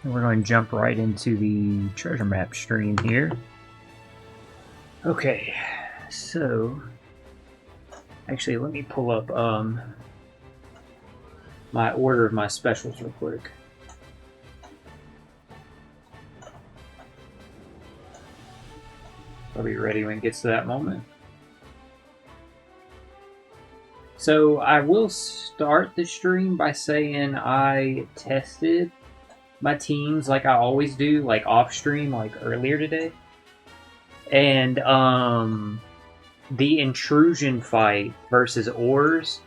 And we're going to jump right into the treasure map stream here. Okay, so actually let me pull up my order of my specials real quick. I'll be ready when it gets to that moment. So I will start the stream by saying I tested my teams like I always do, like off stream, like earlier today. And the intrusion fight versus Oars,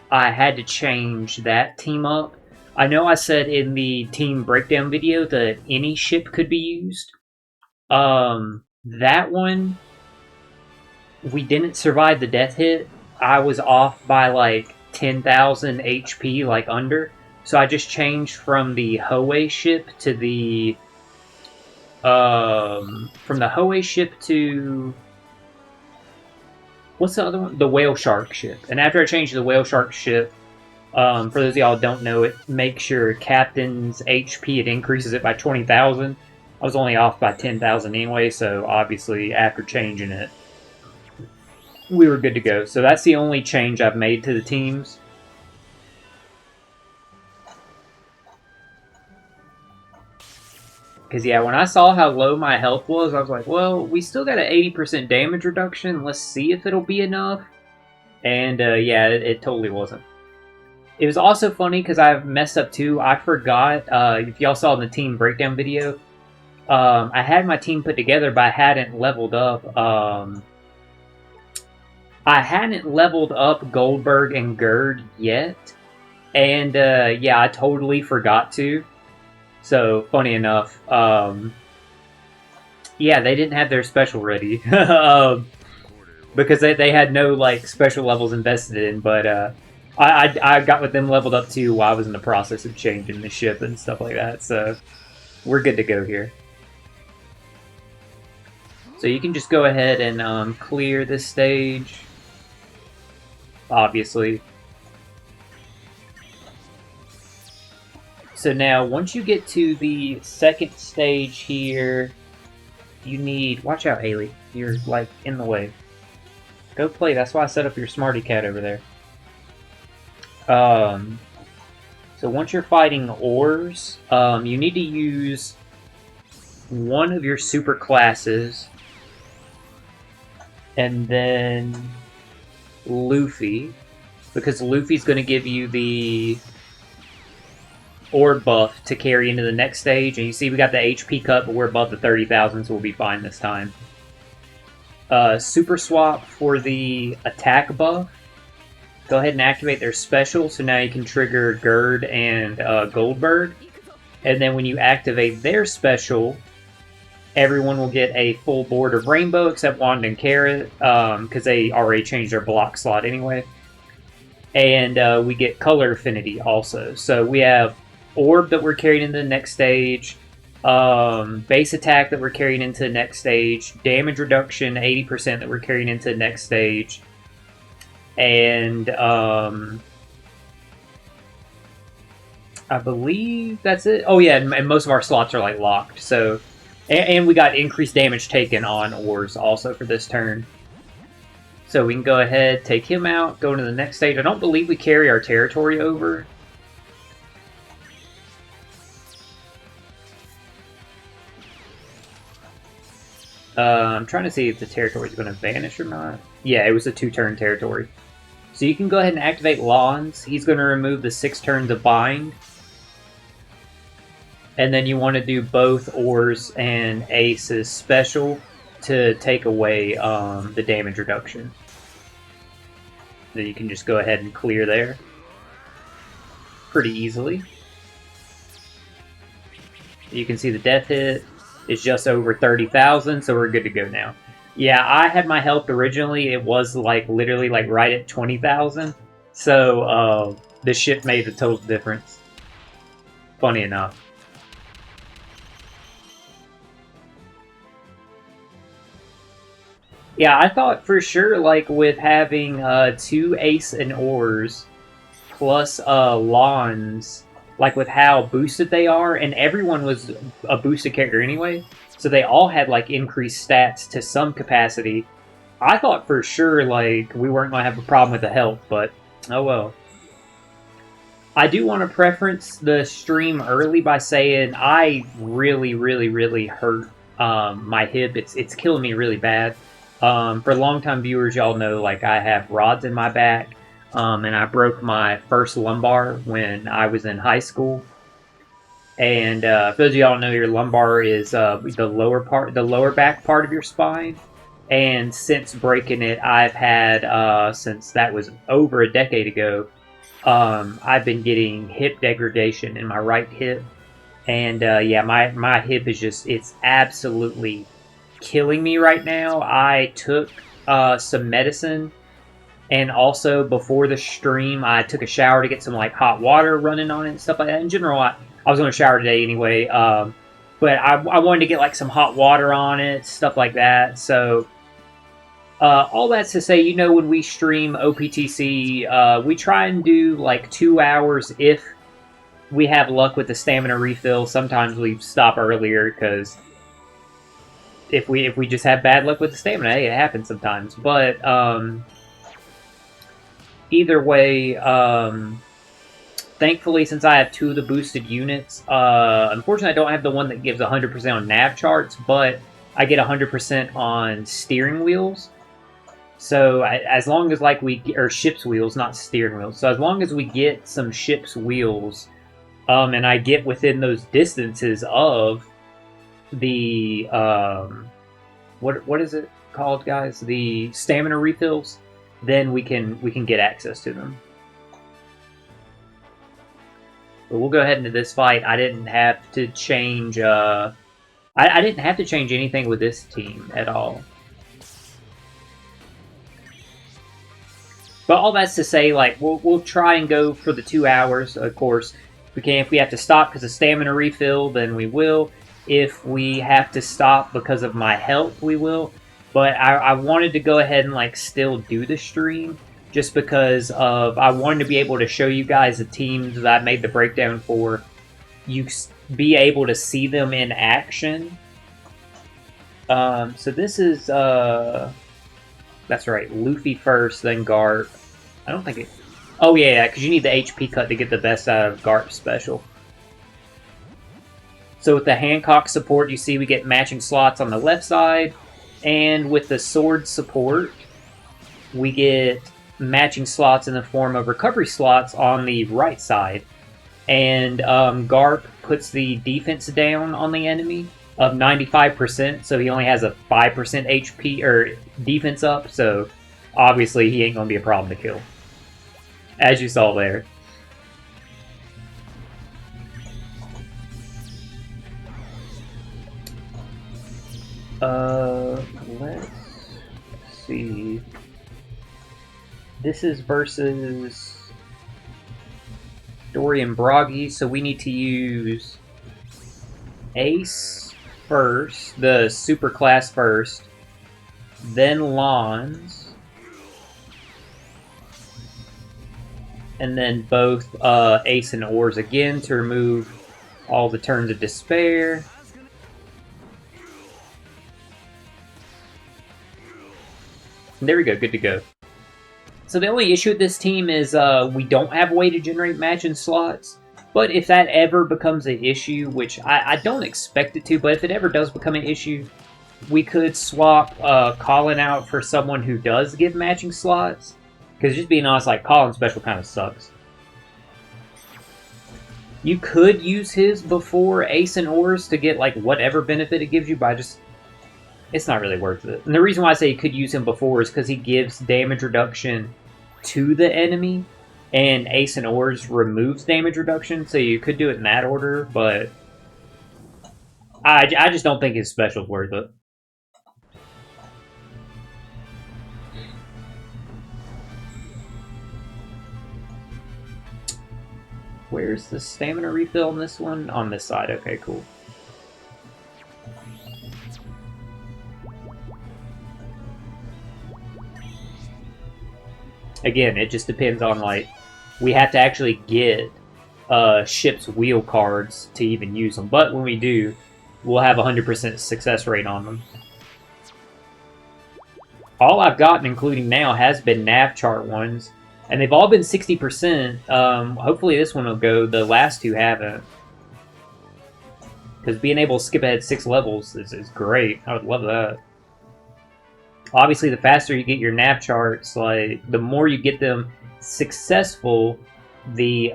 I had to change that team up. I know I said in the team breakdown video that any ship could be used. That one, we didn't survive the death hit. I was off by like 10,000 HP, like under. So I just changed from the Hoei ship to the from the Hoei ship to what's the other one? The Whale Shark ship. And after I changed to the Whale Shark ship, for those of y'all who don't know, it makes your captain's HP, it increases it by 20,000. I was only off by 10,000 anyway, so obviously after changing it, we were good to go. So that's the only change I've made to the teams. Because, yeah, when I saw how low my health was, I was like, well, we still got an 80% damage reduction. Let's see if it'll be enough. And, yeah, it totally wasn't. It was also funny because I messed up, too. I forgot, if y'all saw in the team breakdown video, I had my team put together, but I hadn't leveled up. I hadn't leveled up Goldberg and Gerd yet. And, yeah, I totally forgot to. So, funny enough, yeah, they didn't have their special ready. Because they had no, like, special levels invested in, but, I got with them leveled up too while I was in the process of changing the ship and stuff like that, so we're good to go here. So you can just go ahead and clear this stage, obviously. So now, once you get to the second stage here, you need... Watch out, Haley. You're, like, in the way. Go play. That's why I set up your smarty cat over there. So once you're fighting Oars, you need to use one of your super classes, and then Luffy, because Luffy's going to give you the orb buff to carry into the next stage. And you see we got the HP cut, but we're above the 30,000, so we'll be fine this time. Super swap for the attack buff. Go ahead and activate their special, so now you can trigger Gerd and Goldberg. And then when you activate their special, everyone will get a full board of Rainbow except Wand and Carrot, because they already changed their block slot anyway. And we get color affinity also. So we have Orb that we're carrying into the next stage, base attack that we're carrying into the next stage, damage reduction 80% that we're carrying into the next stage, and I believe that's it. Oh yeah, and most of our slots are like locked. So, and we got increased damage taken on Oars also for this turn. So we can go ahead, take him out, go to the next stage. I don't believe we carry our territory over. I'm trying to see if the territory is going to vanish or not. Yeah, it was a 2-turn territory. So you can go ahead and activate Lonz. He's going to remove the 6 turns of bind. And then you want to do both Oars and Ace's special to take away the damage reduction. So you can just go ahead and clear there pretty easily. You can see the death hit is just over 30,000, so we're good to go now. Yeah, I had my health originally, it was like literally like right at 20,000, so the ship made a total difference. Funny enough. Yeah, I thought for sure, like, with having 2 Ace and Oars plus Lonz, like with how boosted they are, and everyone was a boosted character anyway, so they all had like increased stats to some capacity. I thought for sure like we weren't going to have a problem with the health, but oh well. I do want to preference the stream early by saying I really hurt my hip. It's killing me really bad. For longtime viewers, y'all know like I have rods in my back, and I broke my first lumbar when I was in high school. And for those of y'all know, your lumbar is the lower back part of your spine. And since breaking it, I've had since that was over a decade ago. I've been getting hip degradation in my right hip, and yeah, my hip is it's absolutely killing me right now. I took some medicine, and also before the stream, I took a shower to get some like hot water running on it and stuff like that. In general, I was going to shower today anyway, but I wanted to get like some hot water on it, stuff like that. So all that's to say, you know, when we stream OPTC, we try and do like 2 hours if we have luck with the stamina refill. Sometimes we stop earlier because if we just have bad luck with the stamina, hey, it happens sometimes. But either way, thankfully, since I have 2 of the boosted units, unfortunately, I don't have the one that gives 100% on nav charts, but I get 100% on steering wheels. So as long as like or ship's wheels, not steering wheels. So as long as we get some ship's wheels, and I get within those distances of the what is it called, guys? The stamina refills, then we can get access to them. But we'll go ahead into this fight. I didn't have to change. I didn't have to change anything with this team at all. But all that's to say, like, we'll try and go for the 2 hours, of course. If we have to stop because of stamina refill, then we will. If we have to stop because of my health, we will. But I wanted to go ahead and, like, still do the stream. Just because of, I wanted to be able to show you guys the teams that I made the breakdown for. You be able to see them in action. So this is, that's right, Luffy first, then Garp. I don't think it... Oh, yeah, because you need the HP cut to get the best out of Garp's special. So with the Hancock support, you see we get matching slots on the left side. And with the sword support, we get matching slots in the form of recovery slots on the right side. And Garp puts the defense down on the enemy of 95%, so he only has a 5% HP or defense up, so obviously he ain't gonna be a problem to kill. As you saw there. Let's see. This is versus Dorian Broggy, so we need to use Ace first, the super class first, then Lonz, and then both Ace and Oars again to remove all the turns of despair. And there we go, good to go. So the only issue with this team is we don't have a way to generate matching slots. But if that ever becomes an issue, which I don't expect it to, but if it ever does become an issue, we could swap Collun out for someone who does give matching slots. Because just being honest, like, Collun's special kind of sucks. You could use his before Ace and Oars to get, like, whatever benefit it gives you, but it's not really worth it. And the reason why I say you could use him before is because he gives damage reduction to the enemy. And Ace and Oars removes damage reduction, so you could do it in that order, but I just don't think his special's worth it. Where's the stamina refill on this one? On this side, okay, cool. Again, it just depends on, like, we have to actually get ship's wheel cards to even use them. But when we do, we'll have 100% success rate on them. All I've gotten, including now, has been nav chart ones. And they've all been 60%. Hopefully this one will go. The last two haven't. Because being able to skip ahead 6 levels is great. I would love that. Obviously, the faster you get your nav charts, like, the more you get them successful, the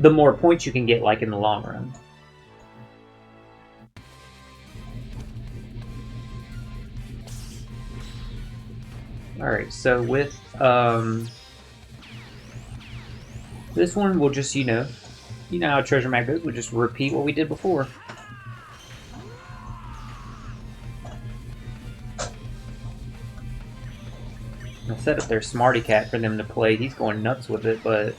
more points you can get, like, in the long run. Alright, so with this one, we'll just, you know how treasure map goes, we'll just repeat what we did before. I set up their Smarty Cat for them to play. He's going nuts with it, but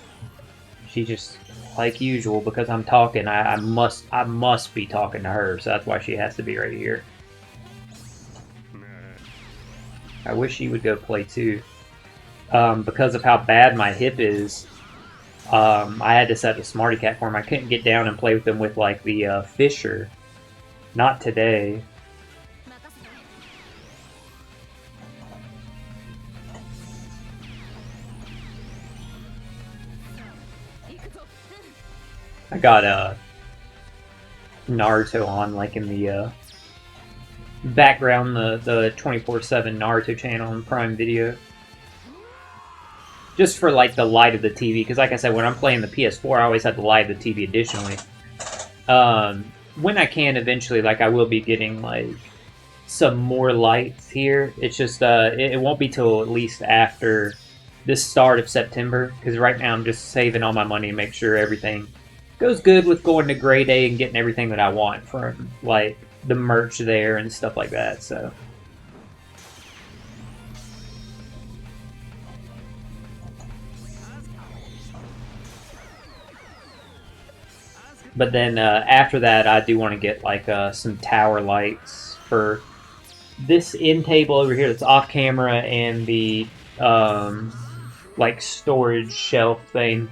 she just, like usual, because I'm talking, I must be talking to her, so that's why she has to be right here. I wish she would go play too. Because of how bad my hip is, I had to set a Smarty Cat for him. I couldn't get down and play with him with, like, the Fisher. Not today. I got Naruto on, like, in the background, the 24/7 Naruto channel on Prime Video. Just for, like, the light of the TV, because like I said, when I'm playing the PS4, I always have the light of the TV additionally. When I can eventually, like, I will be getting, like, some more lights here. It's just, it won't be till at least after the start of September, because right now I'm just saving all my money to make sure everything goes good with going to grade A and getting everything that I want from, like, the merch there and stuff like that, so. But then after that, I do want to get, like, some tower lights for this end table over here that's off camera and the, like, storage shelf thing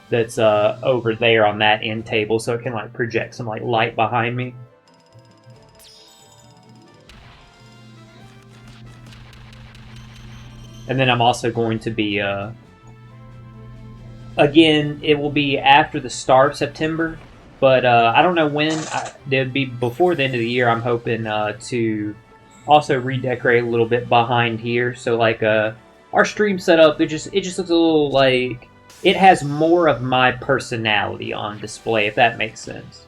that's over there on that end table, so it can, like, project some, like, light behind me. And then I'm also going to be, again, it will be after the start of September, but I don't know when. It'll be before the end of the year. I'm hoping to also redecorate a little bit behind here. So, like, our stream setup, it just looks a little like it has more of my personality on display, if that makes sense.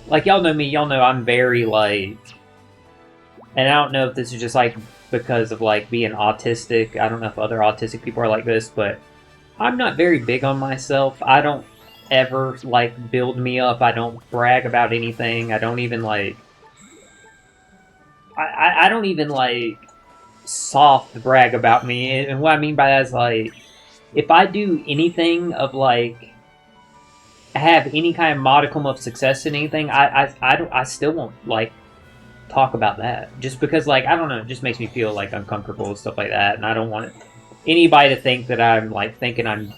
Like, y'all know me, y'all know I'm very, like, and I don't know if this is just, like, because of, like, being autistic. I don't know if other autistic people are like this, but I'm not very big on myself. I don't ever, like, build me up. I don't brag about anything. I don't even, like, I don't even, like, soft brag about me. And what I mean by that is, like, if I do anything of, like, have any kind of modicum of success in anything, I still won't, like, talk about that. Just because, like, I don't know, it just makes me feel, like, uncomfortable and stuff like that. And I don't want anybody to think that I'm, like, thinking I'm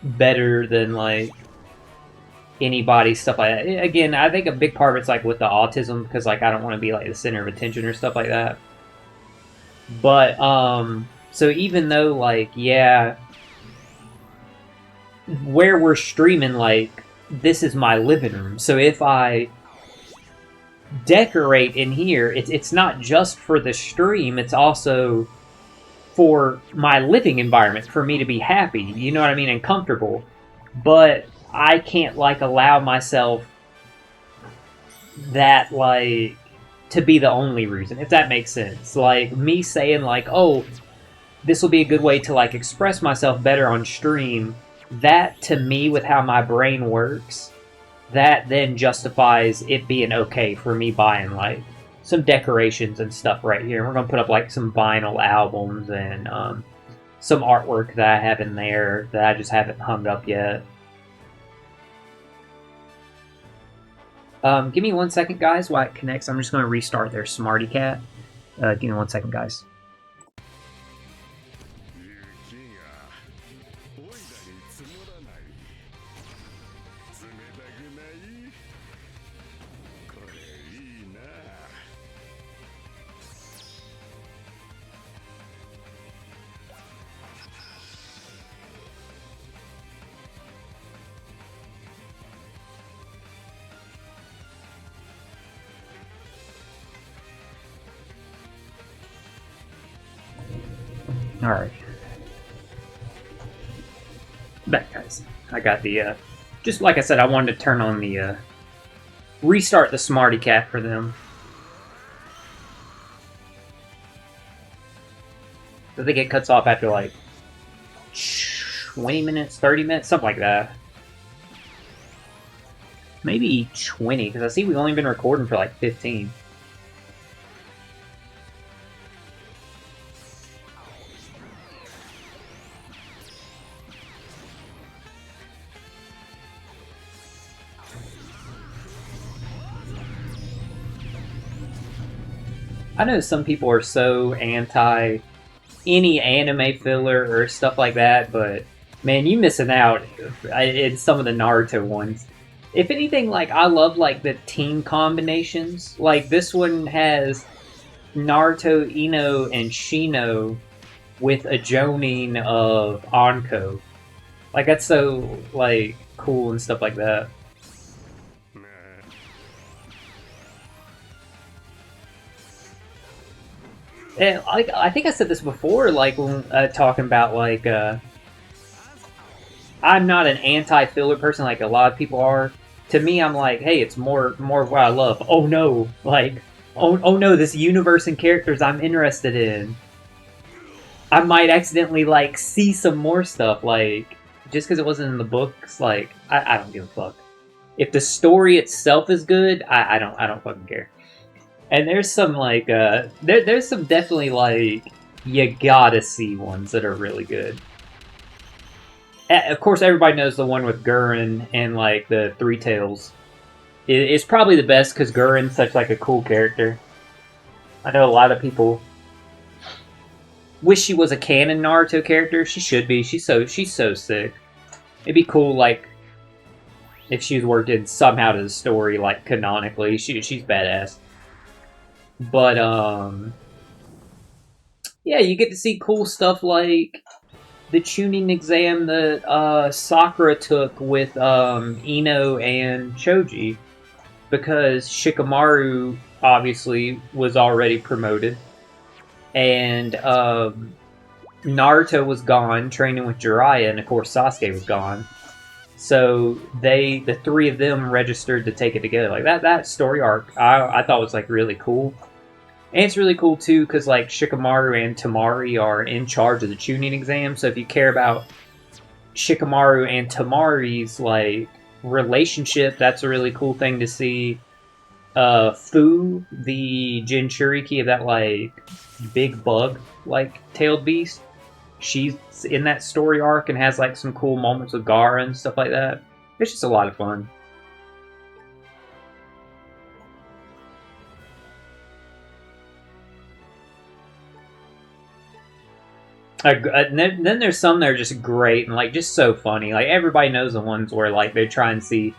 better than, like, anybody, stuff like that. Again, I think a big part of it's, like, with the autism, because, like, I don't want to be, like, the center of attention or stuff like that. But, so even though, like, yeah, where we're streaming, like, this is my living room. So if I decorate in here, it's not just for the stream, it's also for my living environment, for me to be happy, you know what I mean, and comfortable. But I can't, like, allow myself that, like, to be the only reason, if that makes sense. Like, me saying, like, oh, this will be a good way to, like, express myself better on stream, that, to me, with how my brain works, that then justifies it being okay for me buying, like, some decorations and stuff right here. We're going to put up, like, some vinyl albums and some artwork that I have in there that I just haven't hung up yet. Give me 1 second, guys, while it connects. I'm just going to restart their Smarty Cat. Give me 1 second, guys. Alright. Back, guys. I got the, just like I said, I wanted to turn on the, restart the Smarty Cat for them. I think it cuts off after, like, 20 minutes, 30 minutes, something like that. Maybe 20, because I see we've only been recording for, like, 15. I know some people are so anti any anime filler or stuff like that, but man, you missing out in some of the Naruto ones. If anything, like, I love, like, the team combinations. Like, this one has Naruto, Ino, and Shino with a Jonin of Anko. Like, that's so, like, cool and stuff like that. And I think I said this before, like, when talking about, like, I'm not an anti-filler person like a lot of people are. To me, I'm like, hey, it's more of what I love. Oh no, like, oh no, this universe and characters I'm interested in. I might accidentally, like, see some more stuff, like, just because it wasn't in the books, like, I don't give a fuck. If the story itself is good, I don't fucking care. And there's some, like, there's some definitely, like, you gotta see ones that are really good. Of course, everybody knows the one with Gurren and, like, the Three Tails. It's probably the best because Gurren's such, like, a cool character. I know a lot of people wish she was a canon Naruto character. She should be. She's so sick. It'd be cool, like, if she was worked in somehow to the story, like, canonically. She's badass. But, yeah, you get to see cool stuff like the tuning exam that Sakura took with Ino and Choji, because Shikamaru obviously was already promoted, and Naruto was gone training with Jiraiya, and of course Sasuke was gone. So the three of them registered to take it together. Like, that story arc I thought was, like, really cool. And it's really cool, too, because, like, Shikamaru and Tamari are in charge of the tuning exam. So if you care about Shikamaru and Tamari's, like, relationship, that's a really cool thing to see. Fu, the Jinchuriki of that, like, big bug, like, tailed beast, she's in that story arc and has, like, some cool moments with Gaara and stuff like that. It's just a lot of fun. And then there's some that are just great and, like, just so funny. Like, everybody knows the ones where, like, they try and see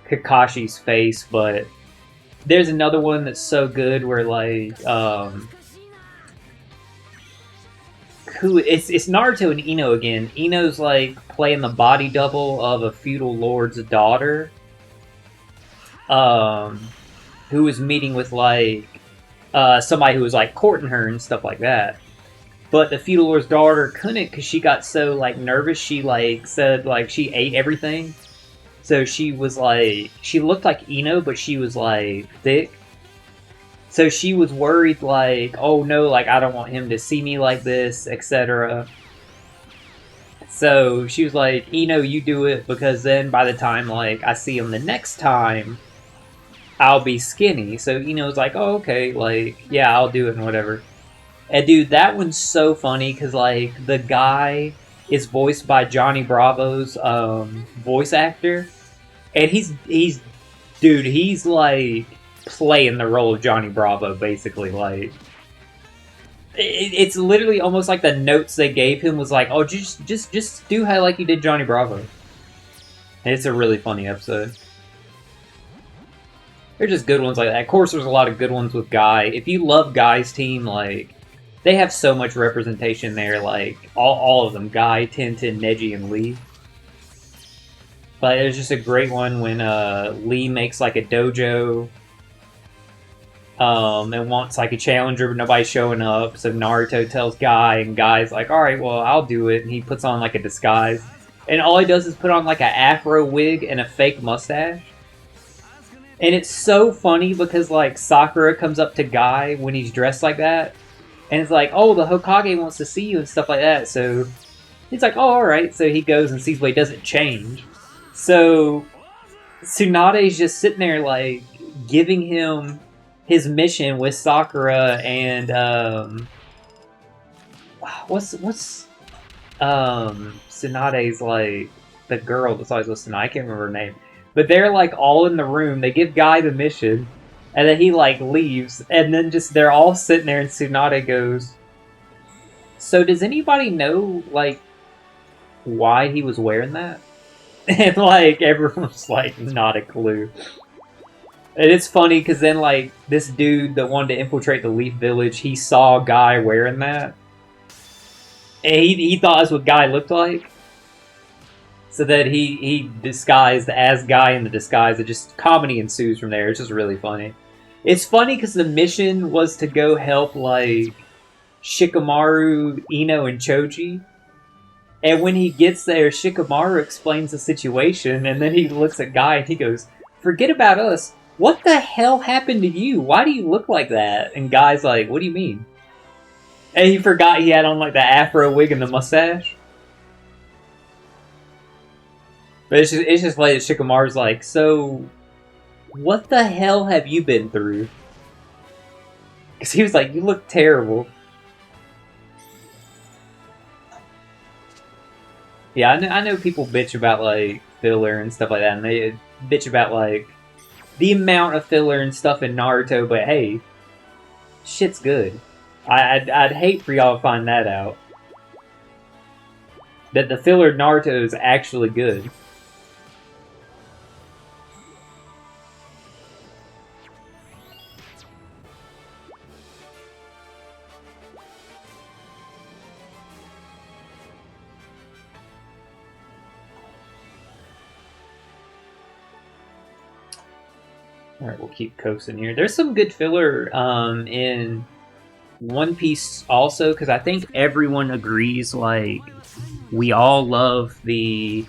Kakashi's face, but there's another one that's so good where, like, it's Naruto and Ino again. Ino's, like, playing the body double of a feudal lord's daughter, who was meeting with, like, somebody who was, like, courting her and stuff like that. But the feudal lord's daughter couldn't because she got so, like, nervous. She, like, said, like, she ate everything. So she was, like, she looked like Ino, but she was, like, thick. So she was worried, like, oh no, like, I don't want him to see me like this, etc. So she was like, Ino, you do it, because then by the time, like, I see him the next time, I'll be skinny. So Ino's like, oh, okay, like, yeah, I'll do it and whatever. And dude, that one's so funny because, like, the guy is voiced by Johnny Bravo's voice actor, and he's like playing the role of Johnny Bravo, basically. Like, it's literally almost like the notes they gave him was like, oh, just do how like you did Johnny Bravo. And it's a really funny episode. There's just good ones like that. Of course, there's a lot of good ones with Guy. If you love Guy's team, like, they have so much representation there, like, all of them. Guy, Tintin, Neji, and Lee. But it was just a great one when Lee makes, like, a dojo. and wants like a challenger, but nobody's showing up. So Naruto tells Guy, and Guy's like, "All right, well, I'll do it." And he puts on like a disguise, and all he does is put on like an afro wig and a fake mustache. And it's so funny because like Sakura comes up to Guy when he's dressed like that, and it's like, "Oh, the Hokage wants to see you," and stuff like that. So he's like, "Oh, all right." So he goes and sees, but he doesn't change. So Tsunade's just sitting there like giving him his mission with Sakura and what's Tsunade's like the girl that's always listening. I can't remember her name, but they're like all in the room. They give Guy the mission, and then he like leaves, and then just they're all sitting there, and Tsunade goes, "So does anybody know like why he was wearing that?" And like everyone's like, not a clue. And it's funny because then like this dude that wanted to infiltrate the Leaf Village, he saw a guy wearing that, and he thought that's what Guy looked like. So that he disguised as Guy in the disguise. It just comedy ensues from there. It's just really funny. It's funny because the mission was to go help like Shikamaru, Ino, and Choji. And when he gets there, Shikamaru explains the situation, and then he looks at Guy and he goes, "Forget about us. What the hell happened to you? Why do you look like that?" And Guy's like, "What do you mean?" And he forgot he had on like the afro wig and the mustache. But it's just like Shikamaru's like, "So, what the hell have you been through?" Because he was like, "You look terrible." Yeah, I know people bitch about, like, filler and stuff like that, and they bitch about, like, the amount of filler and stuff in Naruto, but hey, shit's good. I'd hate for y'all to find that out. That the filler Naruto is actually good. Alright, we'll keep coasting here. There's some good filler in One Piece also, because I think everyone agrees, like, we all love the...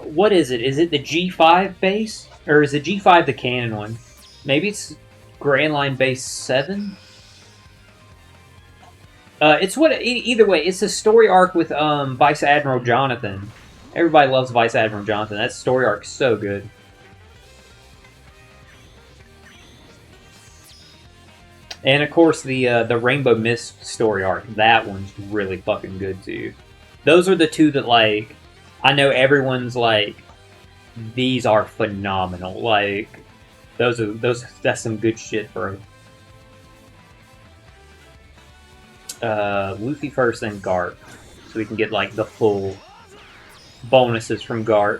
what is it? Is it the G5 base? Or is the G5 the canon one? Maybe it's Grand Line Base 7? It's what... either way, it's a story arc with Vice Admiral Jonathan. Everybody loves Vice Admiral Jonathan. That story arc's so good. And of course, the Rainbow Mist story arc, that one's really fucking good too. Those are the two that, like, I know everyone's like, these are phenomenal. Like, that's some good shit, bro. Luffy first, then Garp, so we can get like the full bonuses from Garp.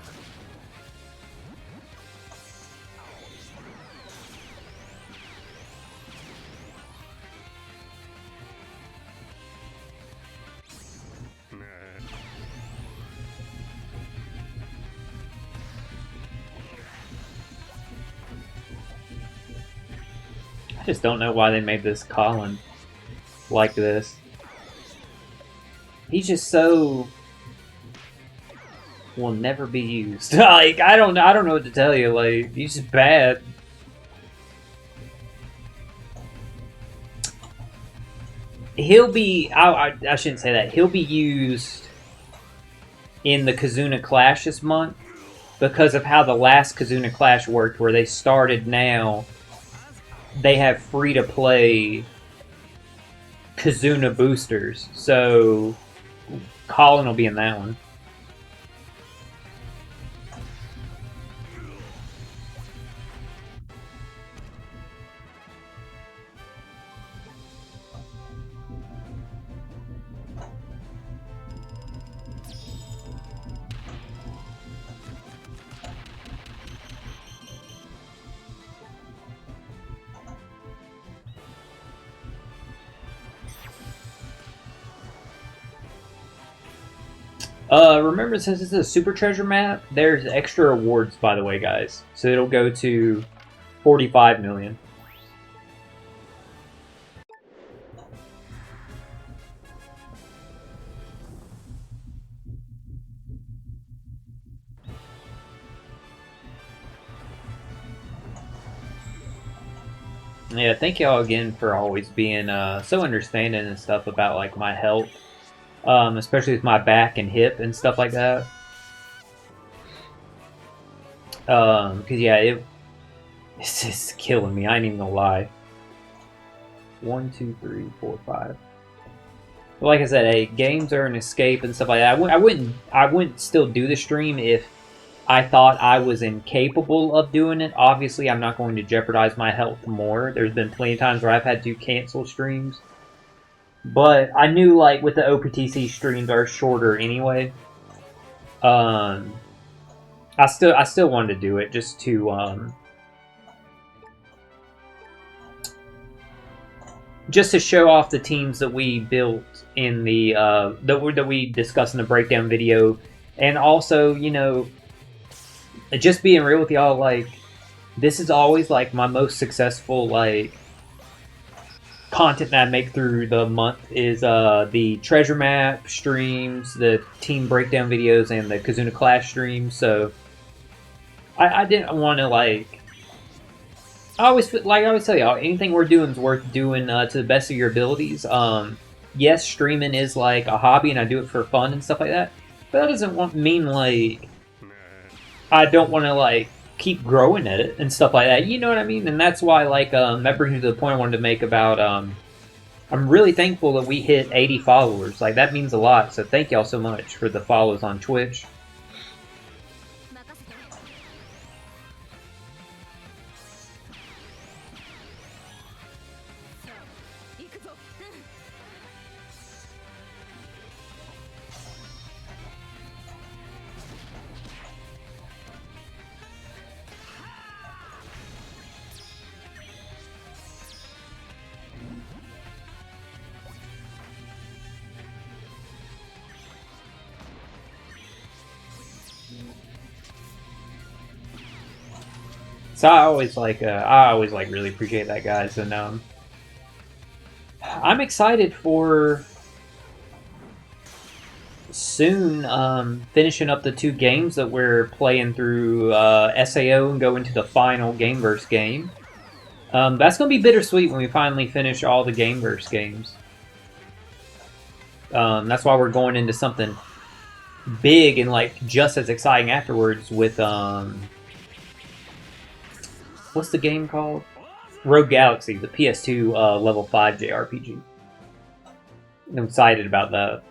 I just don't know why they made this Collun like this. He's just so... will never be used. Like, I don't know what to tell you. Like, he's just bad. He'll be... I shouldn't say that. He'll be used in the Kazuna Clash this month because of how the last Kazuna Clash worked, where they started now... they have free-to-play Kazuna boosters, so Collun will be in that one. Remember, since it's a super treasure map, there's extra rewards, by the way, guys. So it'll go to 45 million. Yeah, thank y'all again for always being so understanding and stuff about like my health, especially with my back and hip and stuff like that. Cause yeah, it's just killing me. I ain't even gonna lie. 1, 2, 3, 4, 5. But like I said, hey, games are an escape and stuff like that. I wouldn't still do the stream if I thought I was incapable of doing it. Obviously, I'm not going to jeopardize my health more. There's been plenty of times where I've had to cancel streams. But I knew, like, with the OPTC streams are shorter anyway. I still wanted to do it just to show off the teams that we built in the that we discussed in the breakdown video, and also, you know, just being real with y'all, like, this is always, like, my most successful, like, content that I make through the month is the treasure map streams, the team breakdown videos, and the Kazuna Clash streams, so I didn't want to, like, I always tell y'all, anything we're doing is worth doing to the best of your abilities. Yes, streaming is, like, a hobby, and I do it for fun and stuff like that, but that doesn't mean, like, I don't want to, like, keep growing at it and stuff like that. You know what I mean? And that's why, like, that brings me to the point I wanted to make about, I'm really thankful that we hit 80 followers. Like, that means a lot. So thank y'all so much for the follows on Twitch. So I always really appreciate that, guys, and I'm excited for soon finishing up the 2 games that we're playing through SAO and go into the final Gameverse game. That's gonna be bittersweet when we finally finish all the Gameverse games. That's why we're going into something big and, like, just as exciting afterwards with what's the game called? Rogue Galaxy, the PS2 level 5 JRPG. I'm excited about that.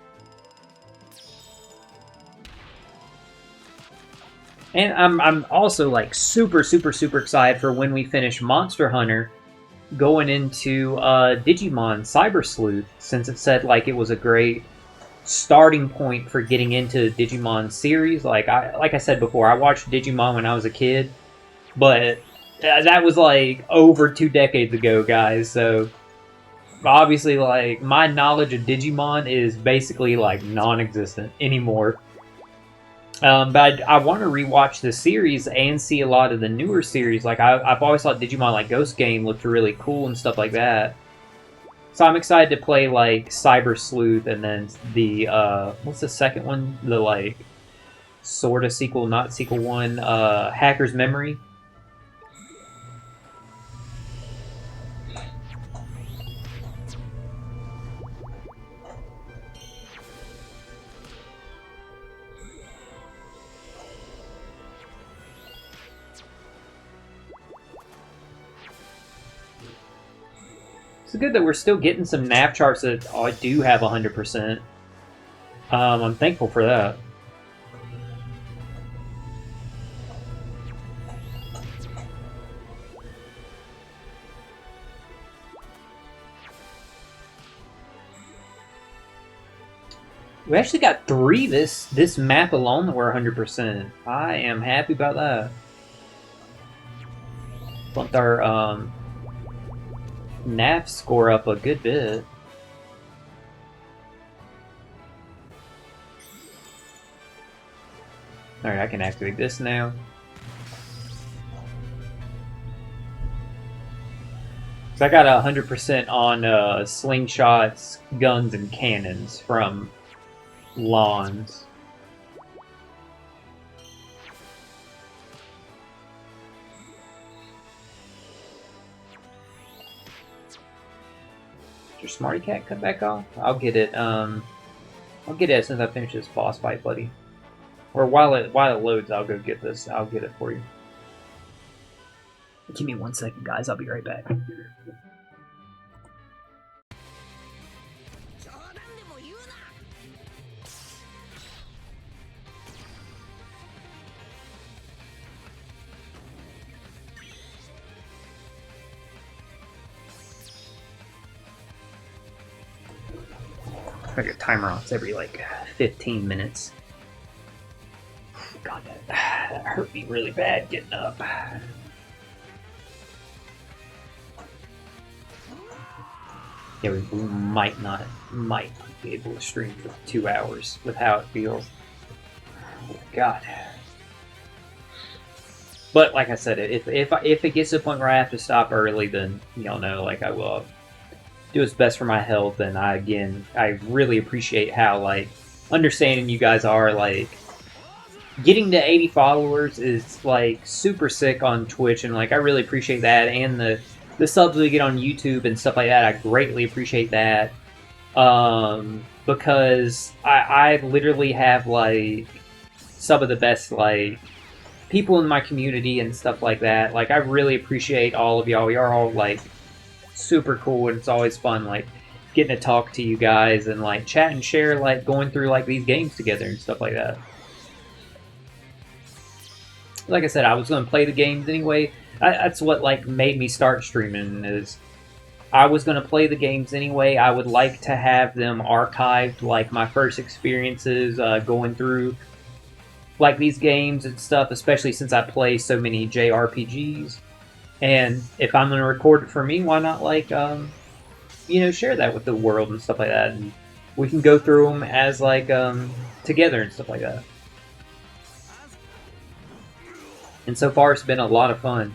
And I'm also, like, super excited for when we finish Monster Hunter, going into Digimon Cyber Sleuth, since it said, like, it was a great starting point for getting into the Digimon series. Like I said before, I watched Digimon when I was a kid, but that was, like, over 2 decades ago, guys, so obviously, like, my knowledge of Digimon is basically, like, non-existent anymore. But I want to rewatch the series and see a lot of the newer series. Like, I've always thought Digimon, like, Ghost Game looked really cool and stuff like that. So I'm excited to play, like, Cyber Sleuth, and then the, what's the second one? The, like, sort of sequel, not sequel one, Hacker's Memory. It's good that we're still getting some nav charts that do have 100%. I'm thankful for that. We actually got 3 this map alone that were 100%. I am happy about that. Bumped our nav score up a good bit. Alright, I can activate this now. So I got 100% on slingshots, guns, and cannons from Lonz. Did your Smarty Cat cut back off? I'll get it. I'll get it as soon as I finish this boss fight, buddy. Or while it loads, I'll go get this. I'll get it for you. Give me 1 second, guys. I'll be right back. I get timer on. It's every like 15 minutes. God, that hurt me really bad getting up. Yeah, we might not be able to stream for 2 hours with how it feels. Oh, God. But like I said, if it gets to the point where I have to stop early, then y'all know, like, I will do what's best for my health. And I really appreciate how, like, understanding you guys are. Like, getting to 80 followers is, like, super sick on Twitch, and, like, I really appreciate that. And the subs we get on YouTube and stuff like that, I greatly appreciate that. Because I literally have, like, some of the best, like, people in my community and stuff like that. Like, I really appreciate all of y'all. You're all, like, super cool, and it's always fun, like, getting to talk to you guys and, like, chat and share, like, going through, like, these games together and stuff like that. Like I said, I was going to play the games anyway. That's what, like, made me start streaming, is I was going to play the games anyway. I would like to have them archived, like, my first experiences going through, like, these games and stuff, especially since I play so many JRPGs. And if I'm going to record it for me, why not, like, you know, share that with the world and stuff like that. And we can go through them as, like, together and stuff like that. And so far, it's been a lot of fun.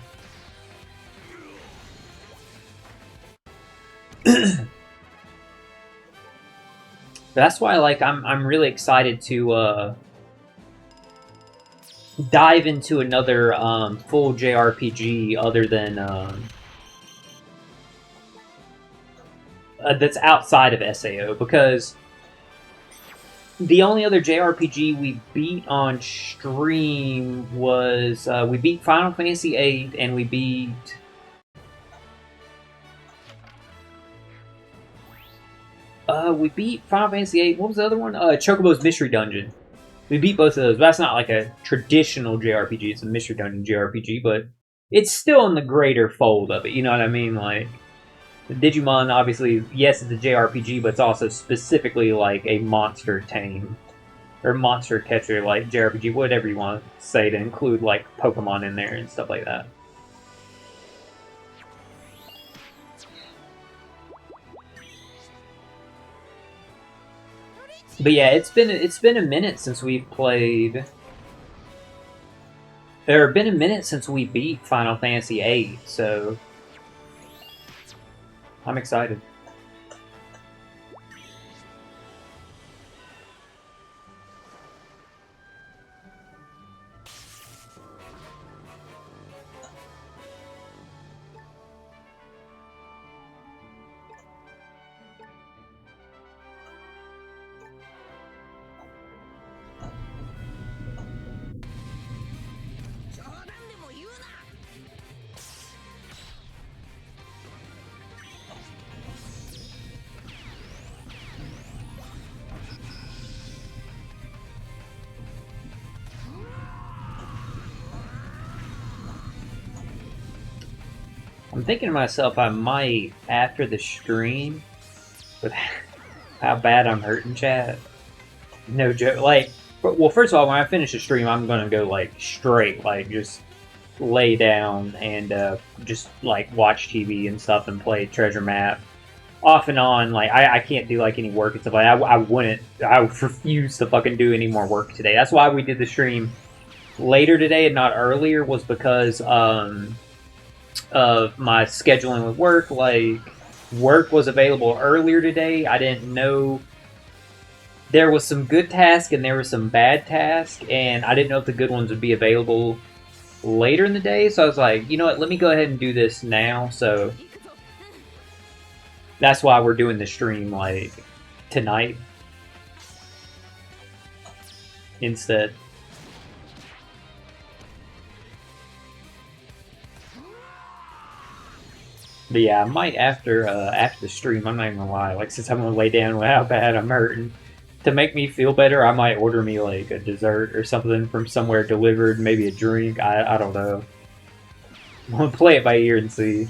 That's why, like, I'm really excited to dive into another full JRPG other than that's outside of SAO, because the only other JRPG we beat on stream was we beat Final Fantasy VIII, and we beat Final Fantasy VIII. What was the other one? Chocobo's Mystery Dungeon. We beat both of those. But that's not like a traditional JRPG. It's a Mystery Dungeon JRPG, but it's still in the greater fold of it. You know what I mean? Like, Digimon, obviously, yes, it's a JRPG, but it's also specifically like a monster tame or monster catcher, like JRPG, whatever you want to say, to include like Pokemon in there and stuff like that. But yeah, it's been a minute since we've played. Or been a minute since we beat Final Fantasy VIII, so I'm excited. I'm thinking to myself, I might, after the stream, with how bad I'm hurting, chat. No joke. Like, well, first of all, when I finish the stream, I'm gonna go, like, straight, like, just lay down and just, like, watch TV and stuff and play Treasure Map. Off and on, like, I can't do, like, any work and stuff. Like, I refuse to fucking do any more work today. That's why we did the stream later today and not earlier, was because, of my scheduling with work. Like, work was available earlier today. I didn't know there was some good tasks and there was some bad tasks, and I didn't know if the good ones would be available later in the day. So I was like, you know what? Let me go ahead and do this now. So that's why we're doing the stream like tonight instead. But yeah, I might after the stream. I'm not even gonna lie. Like, since I'm gonna lay down with how bad I'm hurting, to make me feel better, I might order me like a dessert or something from somewhere delivered. Maybe a drink. I don't know. I'm gonna play it by ear and see.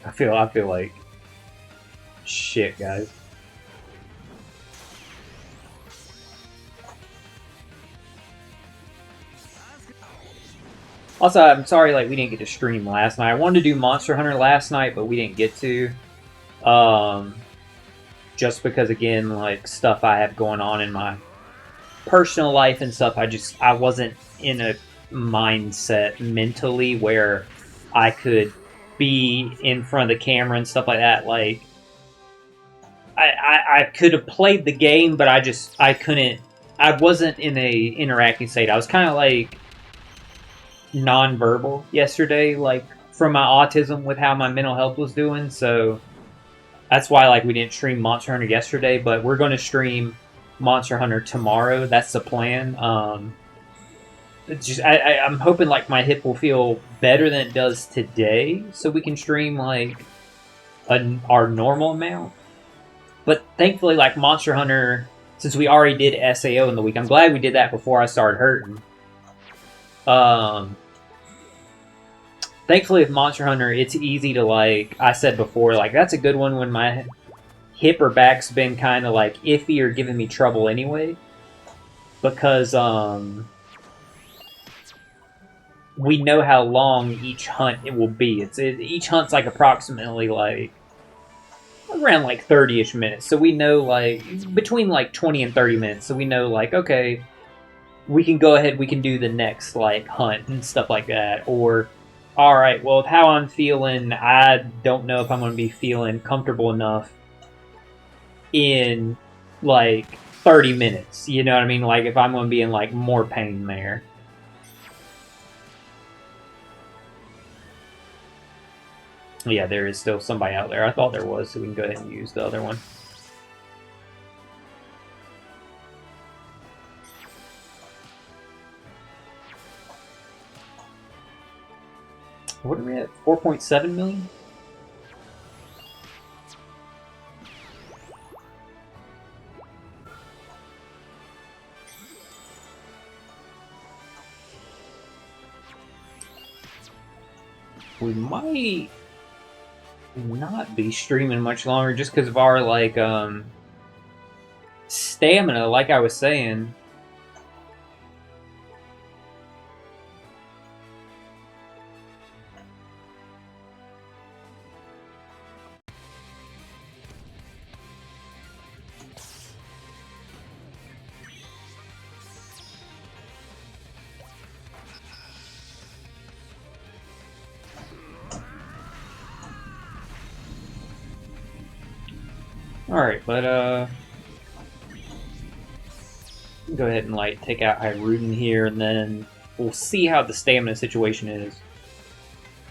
I feel like shit, guys. Also, I'm sorry, like, we didn't get to stream last night. I wanted to do Monster Hunter last night, but we didn't get to. Just because, again, like, stuff I have going on in my personal life and stuff, I wasn't in a mindset mentally where I could be in front of the camera and stuff like that. Like, I could have played the game, but I couldn't. I wasn't in a interacting state. I was kind of like non-verbal yesterday, like from my autism with how my mental health was doing. So that's why like we didn't stream Monster Hunter yesterday, but we're going to stream Monster Hunter tomorrow. That's the plan. It's just I'm hoping like my hip will feel better than it does today, so we can stream like our normal amount. But thankfully, like Monster Hunter, since we already did SAO in the week, I'm glad we did that before I started hurting. Thankfully with Monster Hunter, it's easy to, like I said before, like that's a good one when my hip or back's been kind of like iffy or giving me trouble anyway. Because, we know how long each hunt it will be. Each hunt's like approximately like around like 30-ish minutes. So we know like between like 20 and 30 minutes. So we know like, okay, we can go ahead, we can do the next like hunt and stuff like that. Or, all right, well, with how I'm feeling, I don't know if I'm going to be feeling comfortable enough in like 30 minutes. You know what I mean? Like if I'm going to be in like more pain there. Yeah, there is still somebody out there. I thought there was, so we can go ahead and use the other one. What are we at? 4.7 million? We might not be streaming much longer just because of our like stamina, like I was saying. Alright, but go ahead and like take out Hyruden here, and then we'll see how the stamina situation is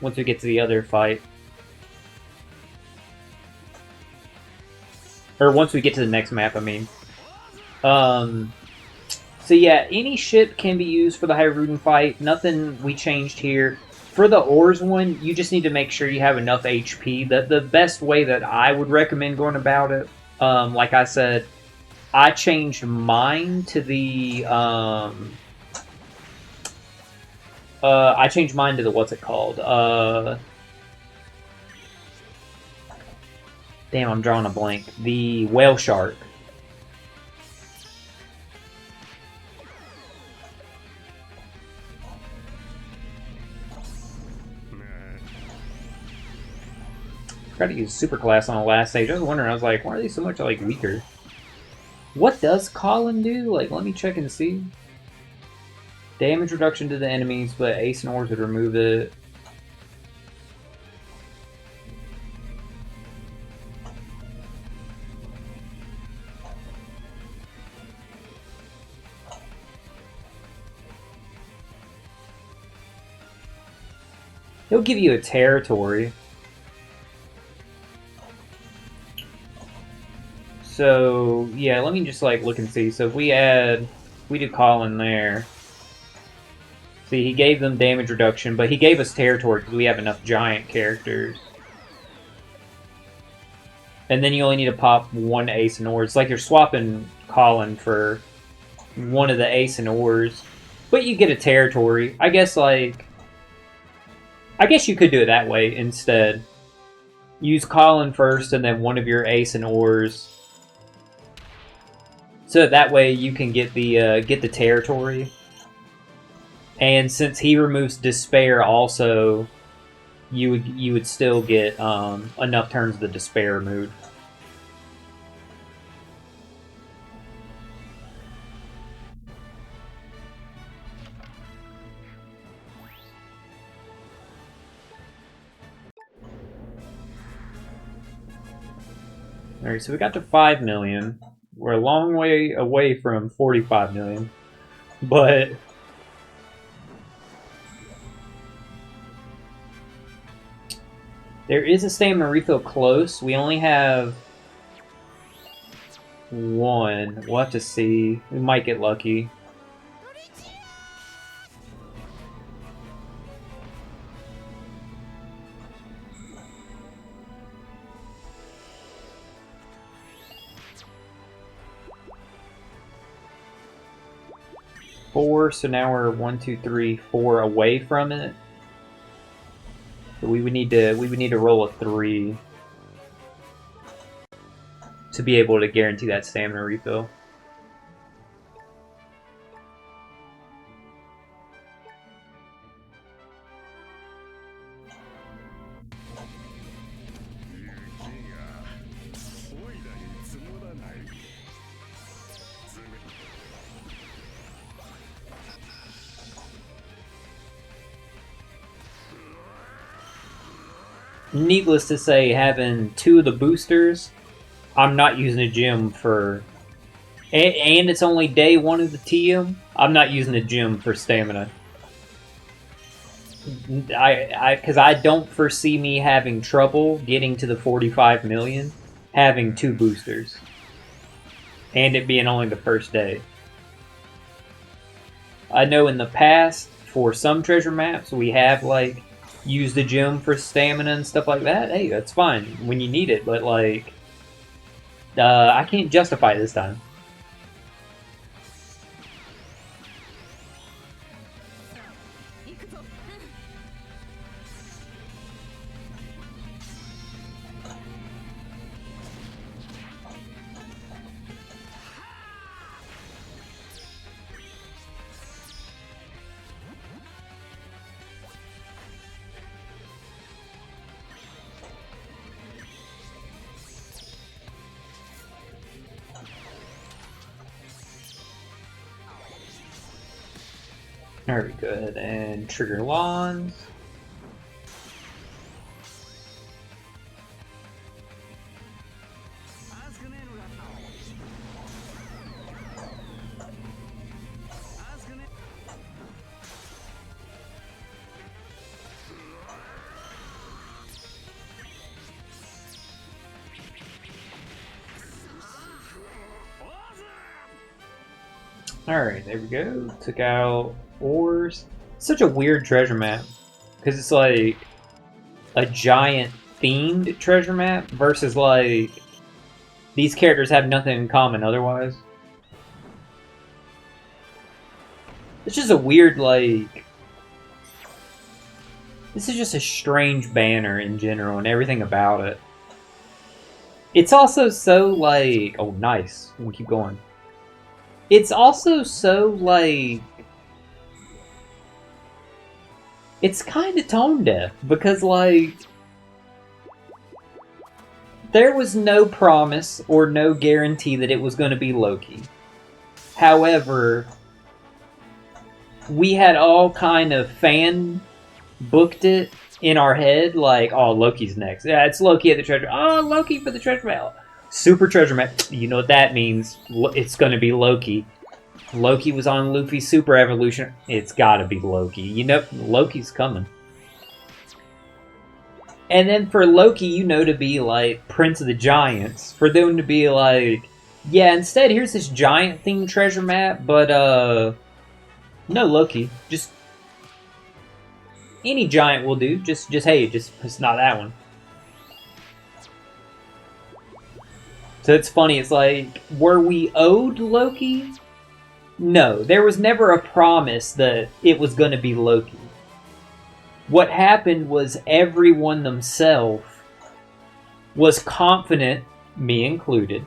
once we get to the other fight. Or once we get to the next map, I mean. So yeah, any ship can be used for the Hyruden fight. Nothing we changed here. For the Oars one, you just need to make sure you have enough HP. The best way that I would recommend going about it, like I said, I changed mine to the, I changed mine to the, what's it called? Damn, I'm drawing a blank. The Whale Shark. Tried to use super class on the last stage. I was wondering, I was like, why are they so much like weaker? What does Collun do? Like, let me check and see. Damage reduction to the enemies, but Ace and Oars would remove it. He'll give you a territory. So, yeah, let me just, like, look and see. So if we do Collun there. See, he gave them damage reduction, but he gave us territory because we have enough giant characters. And then you only need to pop one Ace and Oars. It's like you're swapping Collun for one of the Ace and Oars. But you get a territory. I guess, like... I guess you could do it that way instead. Use Collun first and then one of your Ace and Oars. So that way you can get the territory. And since he removes Despair also, you would still get enough turns of the Despair removed. Alright, so we got to 5 million. We're a long way away from 45 million. But... there is a stamina refill close. We only have one. We'll have to see. We might get lucky. Four, so now we're 1, 2, 3, 4 away from it. So we would need to roll a 3 to be able to guarantee that stamina refill. Needless to say, having 2 of the boosters, I'm not using a gym for... And it's only day 1 of the TM, I'm not using a gym for stamina. Because I don't foresee me having trouble getting to the 45 million having 2 boosters. And it being only the first day. I know in the past, for some treasure maps, we have, like, use the gym for stamina and stuff like that. Hey, that's fine when you need it, but like, I can't justify it this time. Very good, and trigger Lonz. Alright, there we go. Took out Oars. Such a weird treasure map. Because it's like a giant themed treasure map versus like these characters have nothing in common otherwise. It's just a weird, like... This is just a strange banner in general and everything about it. It's also so like... Oh, nice. We'll keep going. It's also so, like... It's kind of tone deaf, because, like... There was no promise or no guarantee that it was going to be Loki. However, we had all kind of fan booked it in our head, like, oh, Loki's next. Yeah, it's Loki at the treasure. Oh, Loki for the treasure map. Super treasure map. You know what that means. It's going to be Loki. Loki was on Luffy's Super Evolution. It's got to be Loki. You know, Loki's coming. And then for Loki, you know, to be like Prince of the Giants. For them to be like, yeah, instead, here's this giant-themed treasure map, but, no Loki. Just any giant will do. Just hey, it's not that one. So it's funny, it's like, were we owed Loki? No, there was never a promise that it was going to be Loki. What happened was everyone themselves was confident, me included,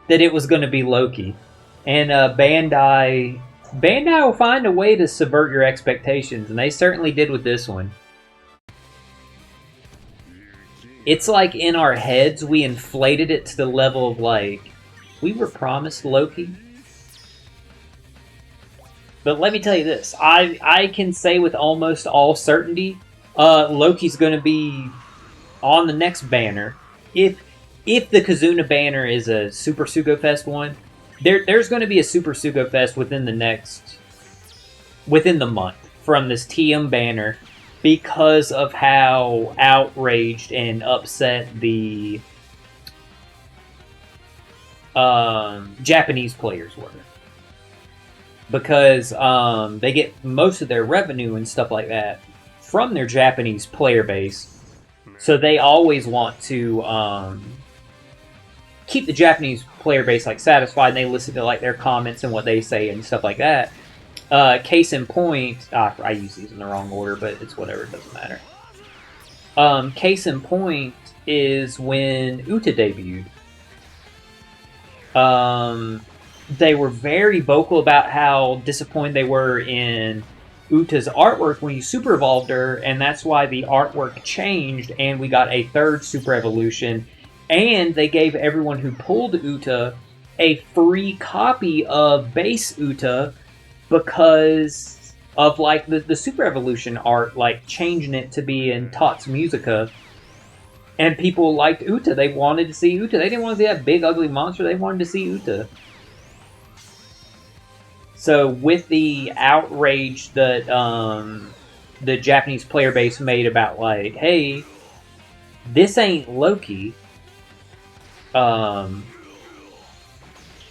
that it was going to be Loki. And Bandai will find a way to subvert your expectations, and they certainly did with this one. It's like in our heads, we inflated it to the level of like, we were promised Loki. But let me tell you this, I can say with almost all certainty, Loki's going to be on the next banner. If the Kazuna banner is a Super Sugo Fest one, there's going to be a Super Sugo Fest within the month from this TM banner, because of how outraged and upset the Japanese players were. Because they get most of their revenue and stuff like that from their Japanese player base. So they always want to keep the Japanese player base like satisfied, and they listen to like their comments and what they say and stuff like that. Case in point, I use these in the wrong order, but it's whatever, it doesn't matter. Case in point is when Uta debuted. They were very vocal about how disappointed they were in Uta's artwork when you Super Evolved her, and that's why the artwork changed, and we got a third Super Evolution, and they gave everyone who pulled Uta a free copy of base Uta, because of like the Super Evolution art, like changing it to be in Tots Musica. And people liked Uta. They wanted to see Uta. They didn't want to see that big ugly monster. They wanted to see Uta. So with the outrage that the Japanese player base made about like, hey, this ain't Loki.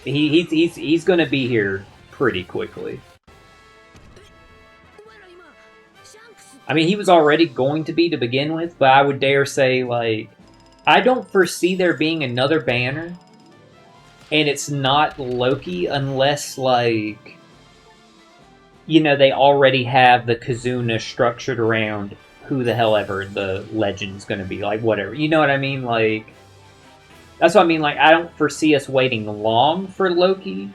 He's gonna be here pretty quickly. I mean, he was already going to be to begin with, but I would dare say, like, I don't foresee there being another banner, and it's not Loki unless, like, you know, they already have the Kazuna structured around who the hell ever the legend's gonna be, like, whatever. You know what I mean? Like, that's what I mean, like, I don't foresee us waiting long for Loki,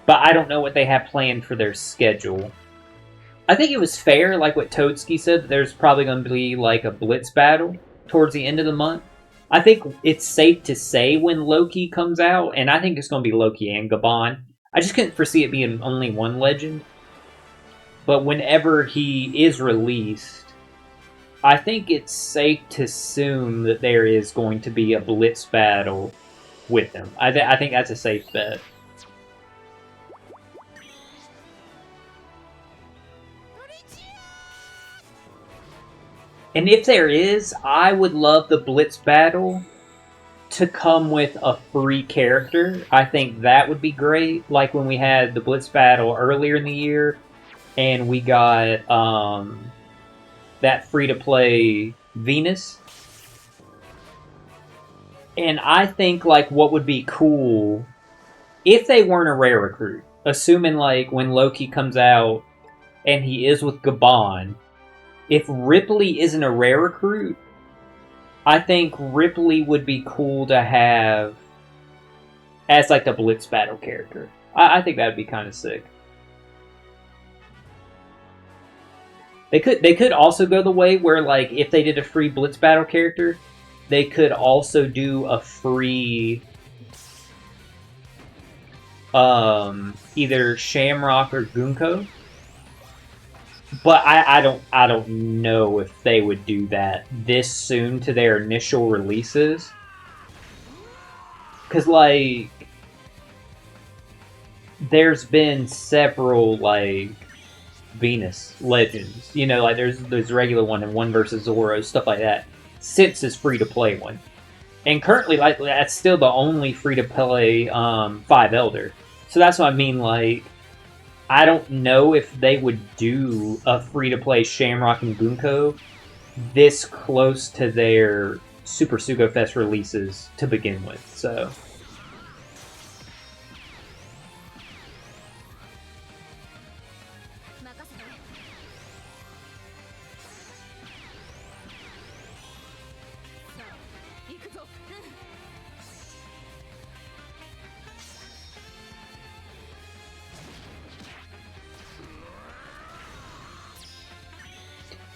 but I don't know what they have planned for their schedule. I think it was fair, like what Toadski said, that there's probably going to be like a blitz battle towards the end of the month. I think it's safe to say when Loki comes out, and I think it's going to be Loki and Gabon. I just couldn't foresee it being only one legend. But whenever he is released, I think it's safe to assume that there is going to be a blitz battle with him. I think that's a safe bet. And if there is, I would love the Blitz battle to come with a free character. I think that would be great. Like when we had the Blitz battle earlier in the year, and we got that free-to-play Venus. And I think like what would be cool, if they weren't a rare recruit, assuming like when Loki comes out and he is with Gabon, if Ripley isn't a rare recruit, I think Ripley would be cool to have as like the Blitz battle character. I think that would be kind of sick. They could also go the way where like if they did a free Blitz battle character, they could also do a free either Shamrock or Gunko. But I don't know if they would do that this soon to their initial releases. Cause like there's been several like Venus Legends, you know, like there's a regular one and one versus Zoro, stuff like that, since this free to play one. And currently like that's still the only free to play 5 Elder. So that's what I mean, like I don't know if they would do a free-to-play Shamrock and Bunko this close to their Super Sugo Fest releases to begin with, so...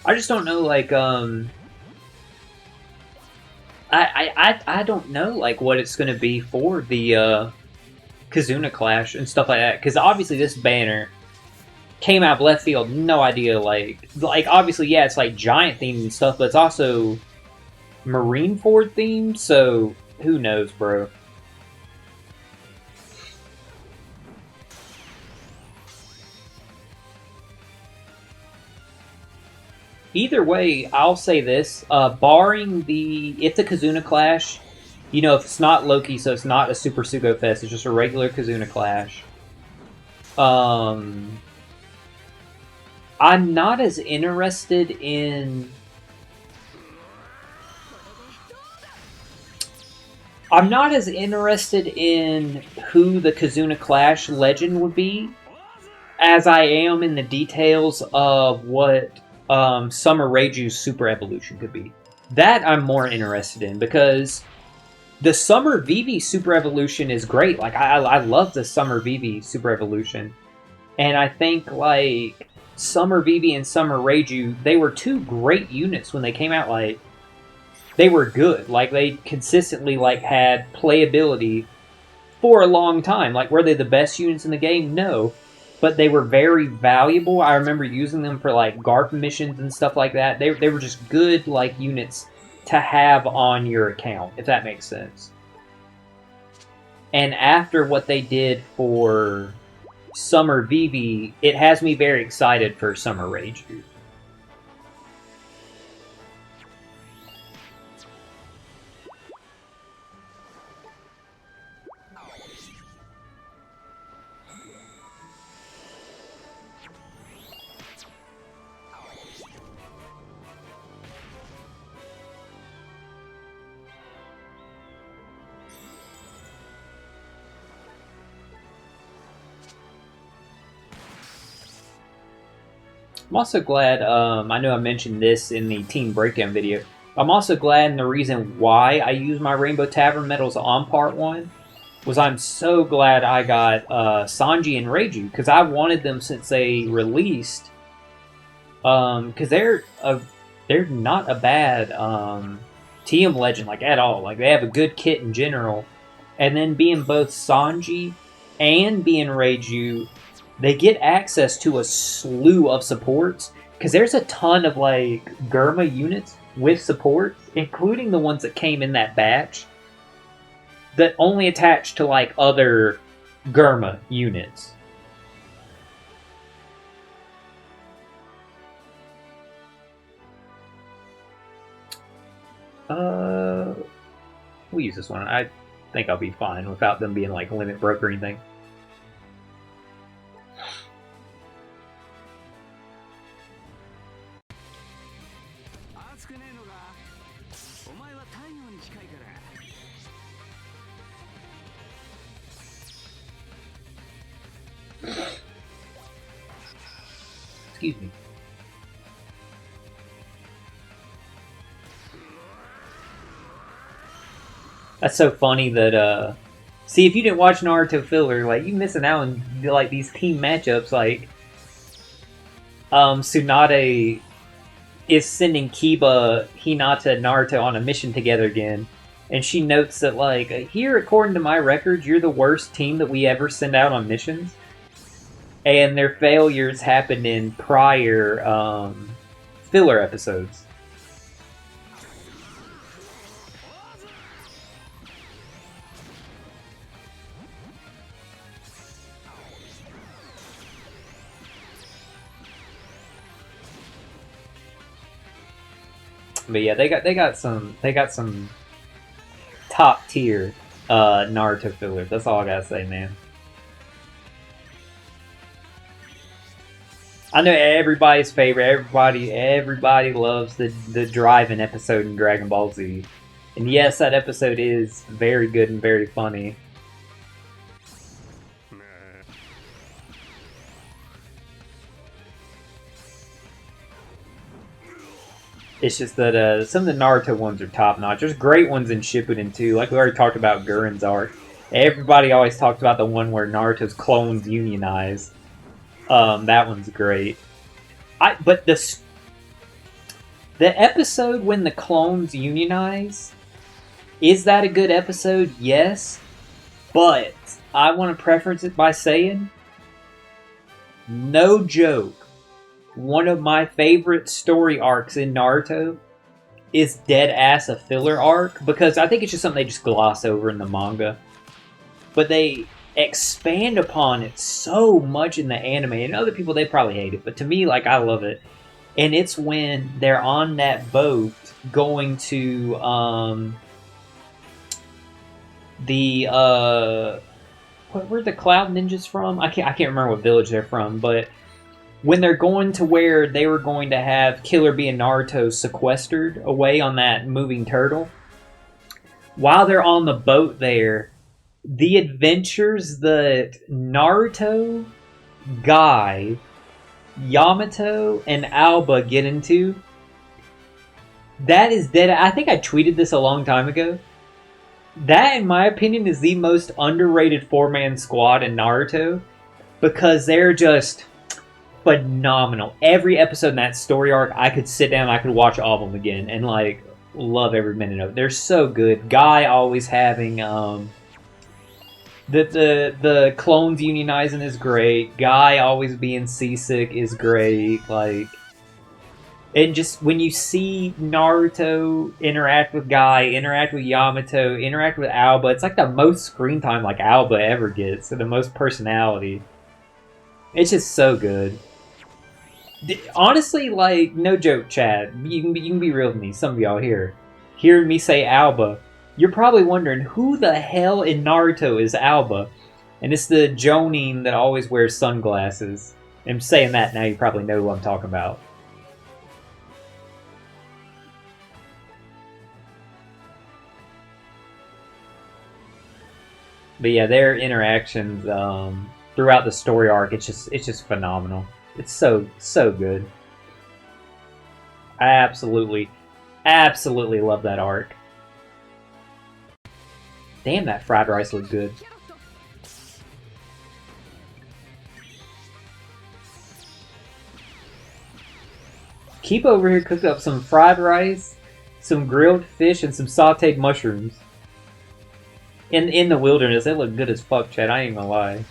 I just don't know, like, I don't know, like, what it's going to be for the, Kizuna Clash and stuff like that, because obviously this banner came out of left field, no idea, like, obviously, yeah, it's, like, giant themed and stuff, but it's also Marineford themed, so who knows, bro. Either way, I'll say this, barring if the Kizuna Clash, you know, if it's not Loki, so it's not a Super Sugo Fest, it's just a regular Kizuna Clash, I'm not as interested in... I'm not as interested in who the Kizuna Clash legend would be, as I am in the details of what Summer Reiju's Super Evolution could be. That I'm more interested in, because the Summer Vivi Super Evolution is great. Like, I love the Summer Vivi Super Evolution. And I think, like, Summer Vivi and Summer Reiju, they were two great units when they came out. Like, they were good. Like, they consistently, like, had playability for a long time. Like, were they the best units in the game? No. But they were very valuable. I remember using them for, like, GARP missions and stuff like that. They were just good, like, units to have on your account, if that makes sense. And after what they did for Summer Vivi, it has me very excited for Summer Reiju. I'm also glad, I know I mentioned this in the Team Breakdown video, I'm also glad, and the reason why I use my Rainbow Tavern medals on Part 1 was I'm so glad I got Sanji and Reiju, because I wanted them since they released, because they're not a bad TM legend, like, at all. Like, they have a good kit in general, and then being both Sanji and being Reiju, they get access to a slew of supports, because there's a ton of, like, Germa units with support, including the ones that came in that batch, that only attach to, like, other Germa units. We'll use this one. I think I'll be fine without them being, like, limit broke or anything. Excuse me. That's so funny that, see, if you didn't watch Naruto filler, like, you missing out on, like, these team matchups, like, Tsunade is sending Kiba, Hinata, and Naruto on a mission together again, and she notes that, like, here, according to my records, you're the worst team that we ever send out on missions. and their failures happened in prior filler episodes. But yeah, they got some top tier Naruto fillers. That's all I gotta say, man. I know everybody's favorite. Everybody loves the driving episode in Dragon Ball Z, and yes, that episode is very good and very funny. It's just that some of the Naruto ones are top notch. There's great ones in Shippuden too. Like we already talked about Gurren's arc. Everybody always talked about the one where Naruto's clones unionize. That one's great. But the episode when the clones unionize, is that a good episode? Yes. But I want to preference it by saying, no joke, one of my favorite story arcs in Naruto is dead ass a filler arc, because I think it's just something they just gloss over in the manga. But they expand upon it so much in the anime, and other people, they probably hate it, but to me, like, I love it. And it's when they're on that boat going to where the Cloud Ninjas from? I can't remember what village they're from, but when they're going to where they were going to have Killer Bee and Naruto sequestered away on that moving turtle, while they're on the boat there, the adventures that Naruto, Guy, Yamato, and Alba get into, that is dead. I think I tweeted this a long time ago. That, in my opinion, is the most underrated four-man squad in Naruto, because they're just phenomenal. Every episode in that story arc, I could sit down, I could watch all of them again, and like love every minute of it. They're so good. Guy always having the clones unionizing is great. Guy always being seasick is great. Like, and just when you see Naruto interact with Guy, interact with Yamato, interact with Alba, it's like the most screen time like Alba ever gets, and the most personality. It's just so good. Honestly, like, no joke, Chad. You can be real with me. Some of y'all here, hearing me say Alba, you're probably wondering, who the hell in Naruto is Alba? And it's the Jonin that always wears sunglasses. I'm saying that now, you probably know who I'm talking about. But yeah, their interactions throughout the story arc, it's just phenomenal. It's so good. I absolutely love that arc. Damn, that fried rice looked good. Keep over here cooking up some fried rice, some grilled fish, and some sauteed mushrooms. In the wilderness, they look good as fuck, Chad. I ain't gonna lie.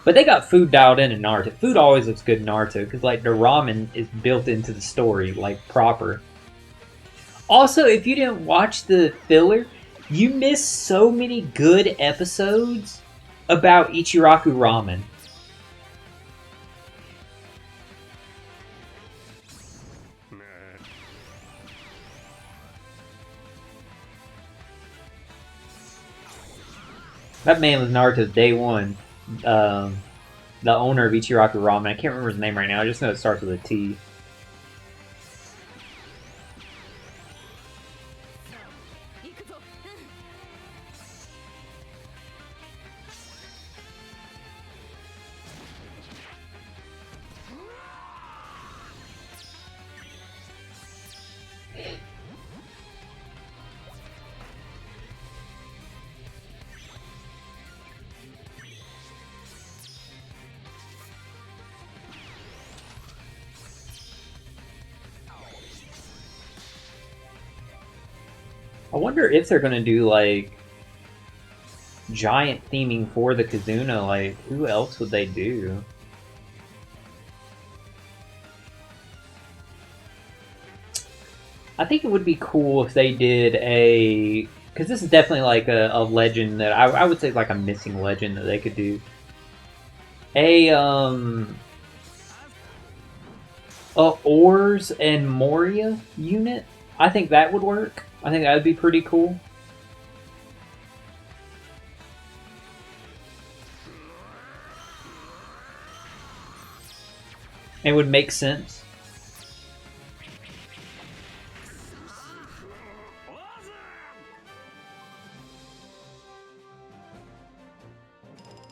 But they got food dialed in Naruto. Food always looks good in Naruto, because like the ramen is built into the story, like proper. Also, if you didn't watch the filler, you missed so many good episodes about Ichiraku ramen. That man was Naruto's day one. The owner of Ichiraku Ramen. I can't remember his name right now. I just know it starts with a T. I wonder if they're gonna do like giant theming for the Kizuna, like, who else would they do? I think it would be cool if they did a... Because this is definitely like a legend that I would say like a missing legend that they could do. A Oars and Moria unit. I think that would work. I think that would be pretty cool. It would make sense.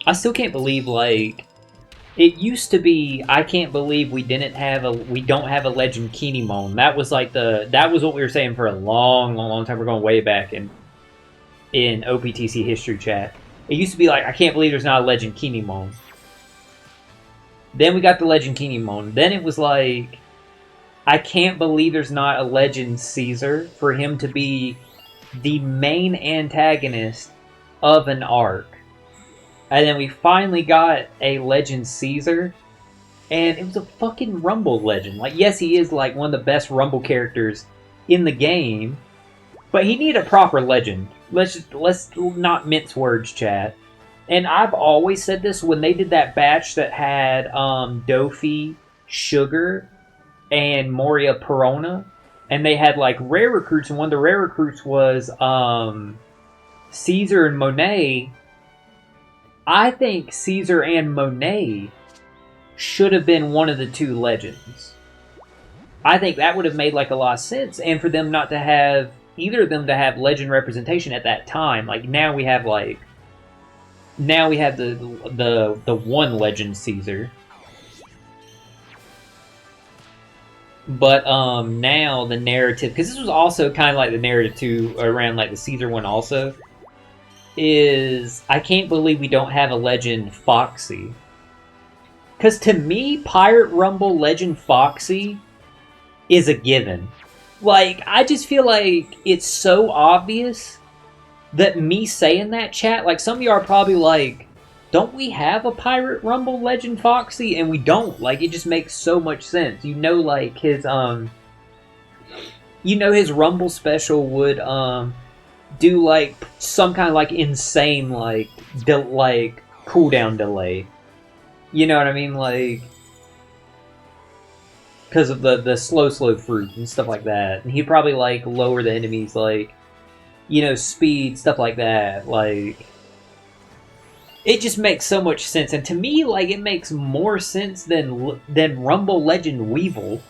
I still can't believe, like, it used to be, I can't believe we don't have a legend Kinemon. That was like that was what we were saying for a long time. We're going way back in OPTC history chat. It used to be like, I can't believe there's not a legend Kinemon. Then we got the legend Kinemon. Then it was like, I can't believe there's not a legend Caesar for him to be the main antagonist of an arc. And then we finally got a Legend Caesar, and it was a fucking Rumble legend. Like, yes, he is like one of the best Rumble characters in the game, but he needed a proper legend. Let's not mince words, chat. And I've always said this when they did that batch that had Dofi, Sugar, and Moria Perona, and they had like rare recruits, and one of the rare recruits was Caesar and Monet. I think Caesar and Monet should have been one of the two legends. I think that would have made like a lot of sense, and for them not to have either of them to have legend representation at that time. Like now we have the one legend Caesar, but now the narrative, because this was also kind of like the narrative too around like the Caesar one also. Is I can't believe we don't have a legend Foxy. Because to me, Pirate Rumble Legend Foxy is a given. Like, I just feel like it's so obvious that me saying that, chat, like some of you are probably like, don't we have a Pirate Rumble Legend Foxy? And we don't. Like, it just makes so much sense. You know, like his his Rumble special would do like some kind of like insane like cooldown delay. You know what I mean? Like because of the slow fruit and stuff like that. And he'd probably like lower the enemies like speed, stuff like that. Like it just makes so much sense. And to me, like it makes more sense than Rumble Legend Weevil.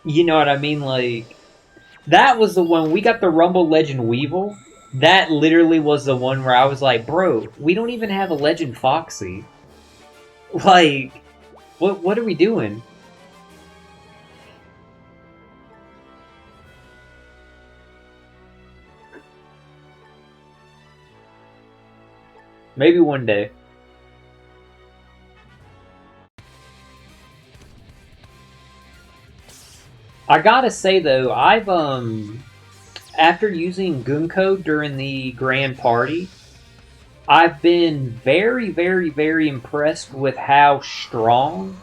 You know what I mean? Like that was the one, we got the Rumble Legend Weevil. That literally was the one where I was like, bro, we don't even have a Legend Foxy. Like, what are we doing? Maybe one day. I gotta say though, I've after using Gunko during the Grand Party, I've been very, very, very impressed with how strong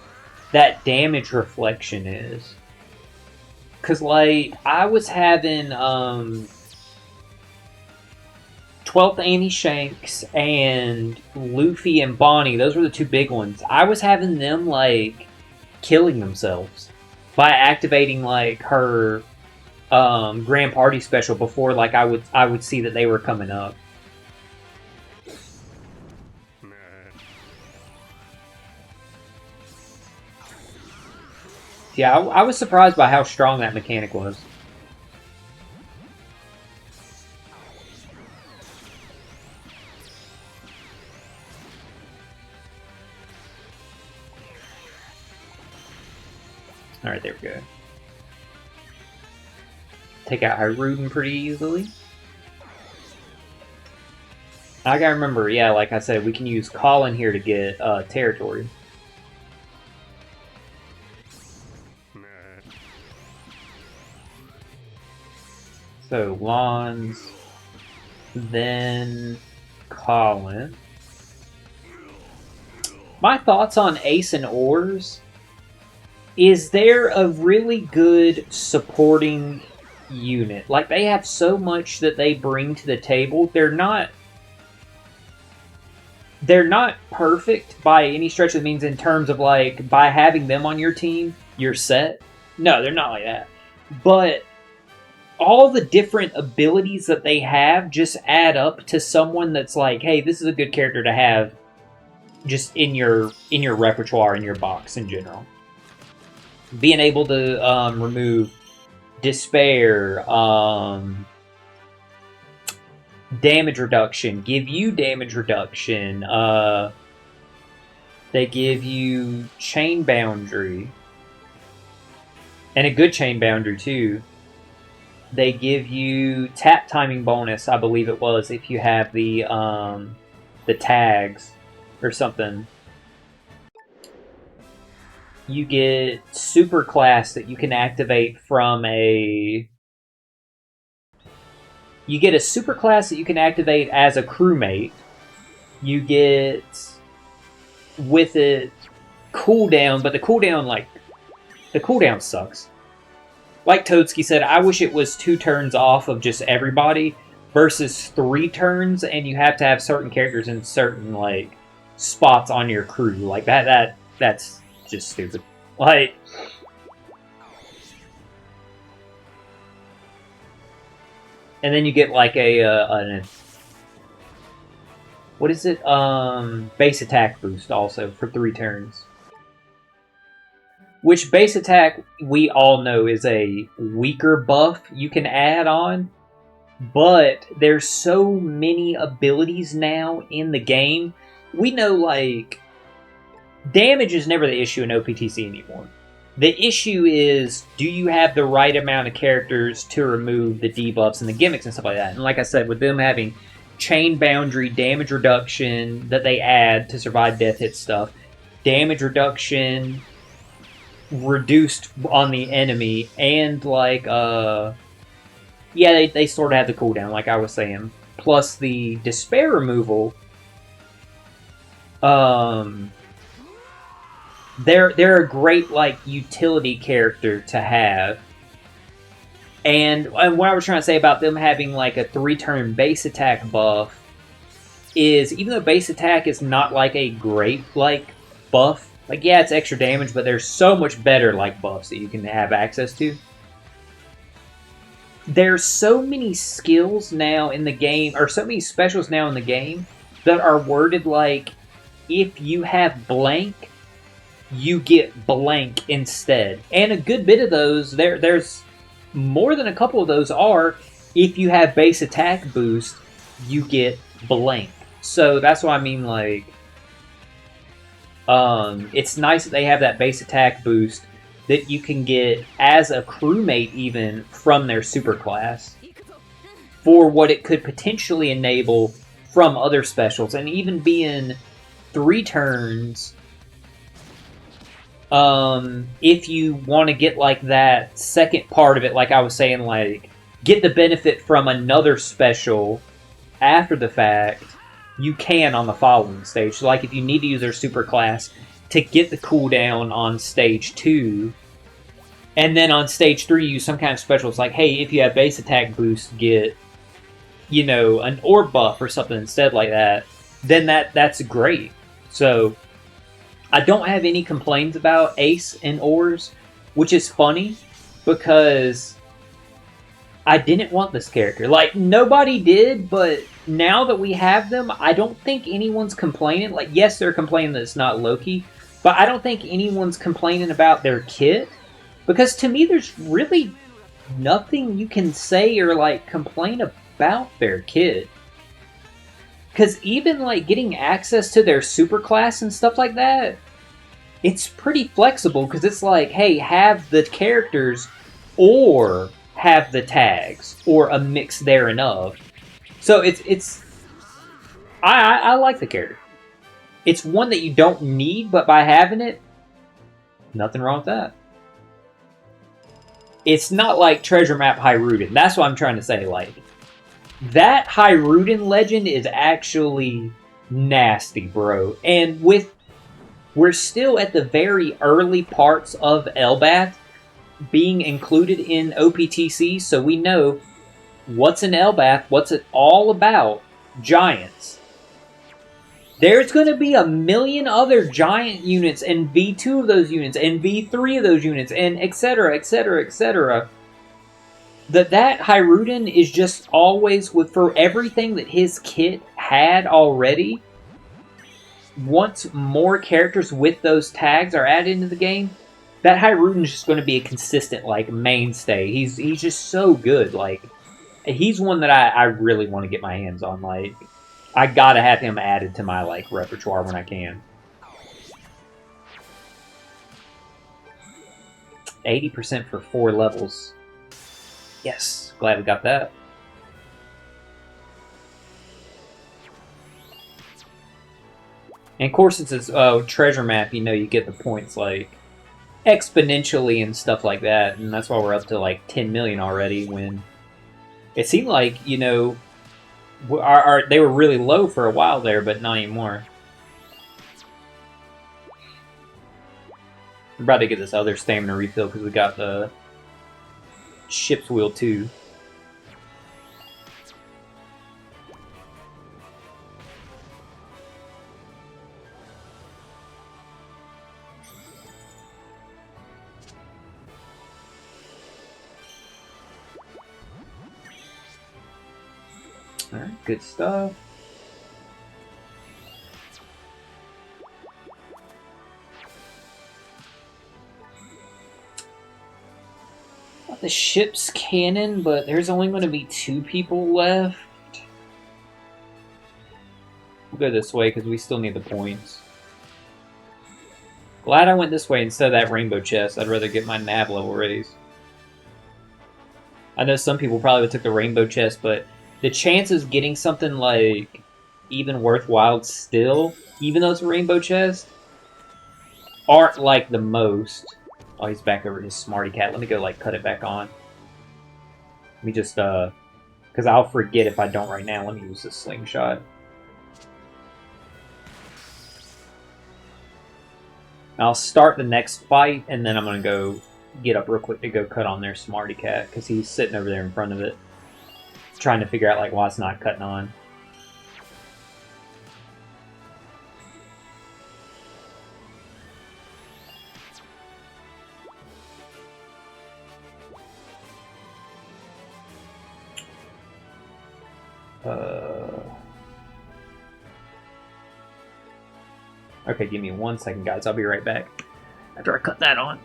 that damage reflection is. Cause like I was having 12th Annie Shanks and Luffy and Bonnie, those were the two big ones. I was having them like killing themselves by activating like her Grand Party special before like I would see that they were coming up. Yeah, I was surprised by how strong that mechanic was. Alright, there we go. Take out Hyruden pretty easily. I gotta remember, yeah, like I said, we can use Collun here to get territory. So, Lonz, then Collun. My thoughts on Ace and Oars is they're a really good supporting unit. Like, they have so much that they bring to the table. They're not perfect by any stretch of the means in terms of, like, by having them on your team, you're set. No, they're not like that. But all the different abilities that they have just add up to someone that's like, hey, this is a good character to have just in your repertoire, in your box in general. Being able to remove despair, damage reduction, give you damage reduction, they give you chain boundary, and a good chain boundary too. They give you tap timing bonus, I believe it was, if you have the tags or something. You get super class that you can activate from a... You get a super class that you can activate as a crewmate. You get, with it, cooldown, but the cooldown, like, the cooldown sucks. Like Toadski said, I wish it was 2 turns off of just everybody versus 3 turns, and you have to have certain characters in certain, like, spots on your crew. Like, that's just stupid. Like, and then you get like a what is it? Base attack boost also for 3 turns. Which base attack we all know is a weaker buff you can add on. But there's so many abilities now in the game. We know, like, damage is never the issue in OPTC anymore. The issue is, do you have the right amount of characters to remove the debuffs and the gimmicks and stuff like that? And like I said, with them having chain boundary, damage reduction that they add to survive death hit stuff, damage reduction reduced on the enemy, and like, yeah, they sort of have the cooldown, like I was saying. Plus the despair removal, they're a great, like, utility character to have. And what I was trying to say about them having, like, a 3-turn base attack buff is, even though base attack is not, like, a great, like, buff, like, yeah, it's extra damage, but there's so much better, like, buffs that you can have access to. There's so many skills now in the game, or so many specials now in the game, that are worded like, if you have blank, you get blank instead. And a good bit of those, there's more than a couple of those are, if you have base attack boost, you get blank. So that's what I mean, like, it's nice that they have that base attack boost that you can get as a crewmate even from their superclass for what it could potentially enable from other specials. And even being 3 turns, if you want to get, like, that second part of it, like I was saying, like, get the benefit from another special after the fact, you can on the following stage. So, like, if you need to use their super class to get the cooldown on stage 2, and then on stage 3 use some kind of special. It's like, hey, if you have base attack boost, get, you know, an orb buff or something instead like that, then that's great. So I don't have any complaints about Ace and Oars, which is funny because I didn't want this character. Like, nobody did, but now that we have them, I don't think anyone's complaining. Like, yes, they're complaining that it's not Loki, but I don't think anyone's complaining about their kit. Because to me, there's really nothing you can say or, like, complain about their kit. Because even, like, getting access to their superclass and stuff like that, it's pretty flexible. Because it's like, hey, have the characters or have the tags, or a mix there and of. So I like the character. It's one that you don't need, but by having it, nothing wrong with that. It's not like Treasure Map Hyrule. That's what I'm trying to say. Like, That Hyruden legend is actually nasty, bro. And we're still at the very early parts of Elbath being included in OPTC, so we know what's in Elbath, what's it all about. Giants. There's going to be a million other giant units, and V2 of those units, and V3 of those units, and etc., etc., etc. That Hyruden is just always, for everything that his kit had already, once more characters with those tags are added into the game, that Hyruden is just going to be a consistent, like, mainstay. He's just so good. Like, he's one that I really want to get my hands on. Like, I gotta have him added to my, like, repertoire when I can. 80% for 4 levels. Yes, glad we got that. And of course, it's a treasure map, you know, you get the points, like, exponentially and stuff like that. And that's why we're up to, like, 10 million already, when it seemed like, you know, they were really low for a while there, but not anymore. We're about to get this other stamina refill because we got the ship's wheel too. Alright, good stuff. Got the ship's cannon, but there's only going to be 2 people left. We'll go this way because we still need the points. Glad I went this way instead of that rainbow chest. I'd rather get my nav level raised. I know some people probably would took the rainbow chest, but the chances of getting something like even worthwhile still, even though it's a rainbow chest, aren't like the most. Oh, he's back over his smarty cat. Let me go like cut it back on. Let me just because I'll forget if I don't right now. Let me use this slingshot. I'll start the next fight, and then I'm gonna go get up real quick to go cut on their smarty cat because he's sitting over there in front of it, trying to figure out like why it's not cutting on. Okay, give me 1 second, guys. I'll be right back after I cut that on.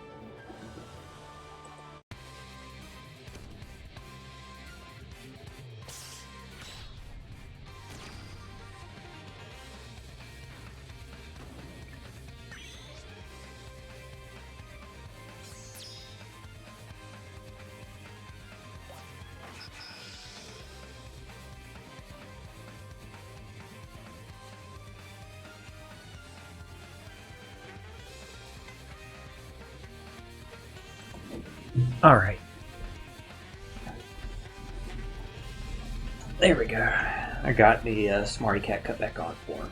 Alright. There we go. I got the smarty cat cut back on for him.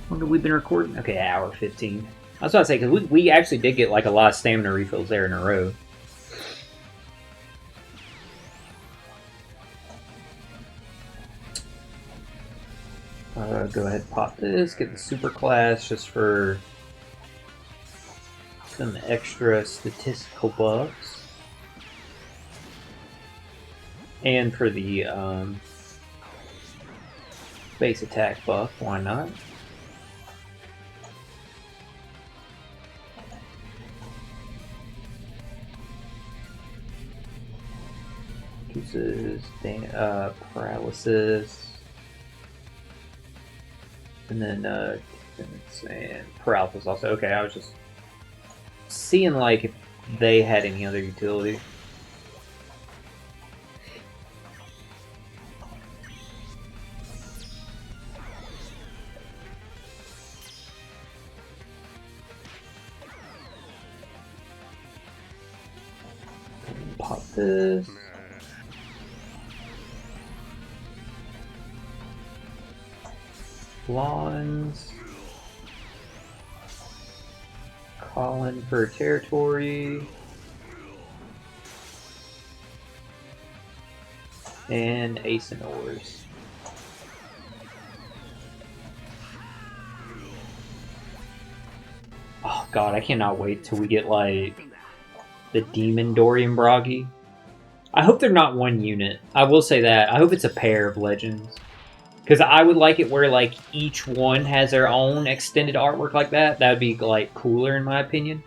When have we been recording? Okay, hour 15. I was about to say, because we actually did get like a lot of stamina refills there in a row. Go ahead and pop this, get the super class just for some extra statistical buffs. And for the base attack buff, why not? Uses paralysis. And then defense and paralysis also. Okay, I was just seeing like if they had any other utility. this? Lonz. Collun for territory. And Ace and Oars. Oh god, I cannot wait till we get like the Demon Dorian Bragi. I hope they're not one unit. I will say that. I hope it's a pair of legends. Because I would like it where like each one has their own extended artwork like that. That would be like cooler in my opinion.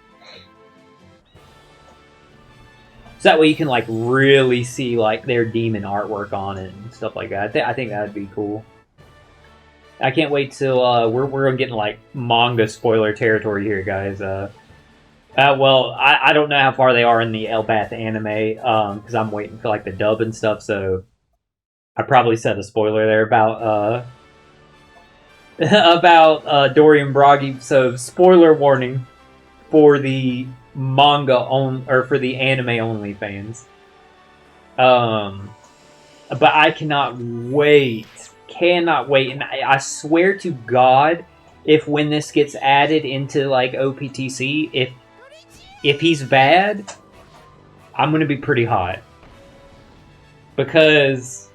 So that way you can like really see like their demon artwork on it and stuff like that. I think that would be cool. I can't wait till we're getting like manga spoiler territory here, guys. Well, I don't know how far they are in the Elbath anime because I'm waiting for like the dub and stuff. So I probably said a spoiler there about about Dorian Bragi. So spoiler warning for the manga or for the anime only fans. But I cannot wait. Cannot wait. And I swear to God, if when this gets added into like OPTC, if he's bad, I'm gonna be pretty hot. Because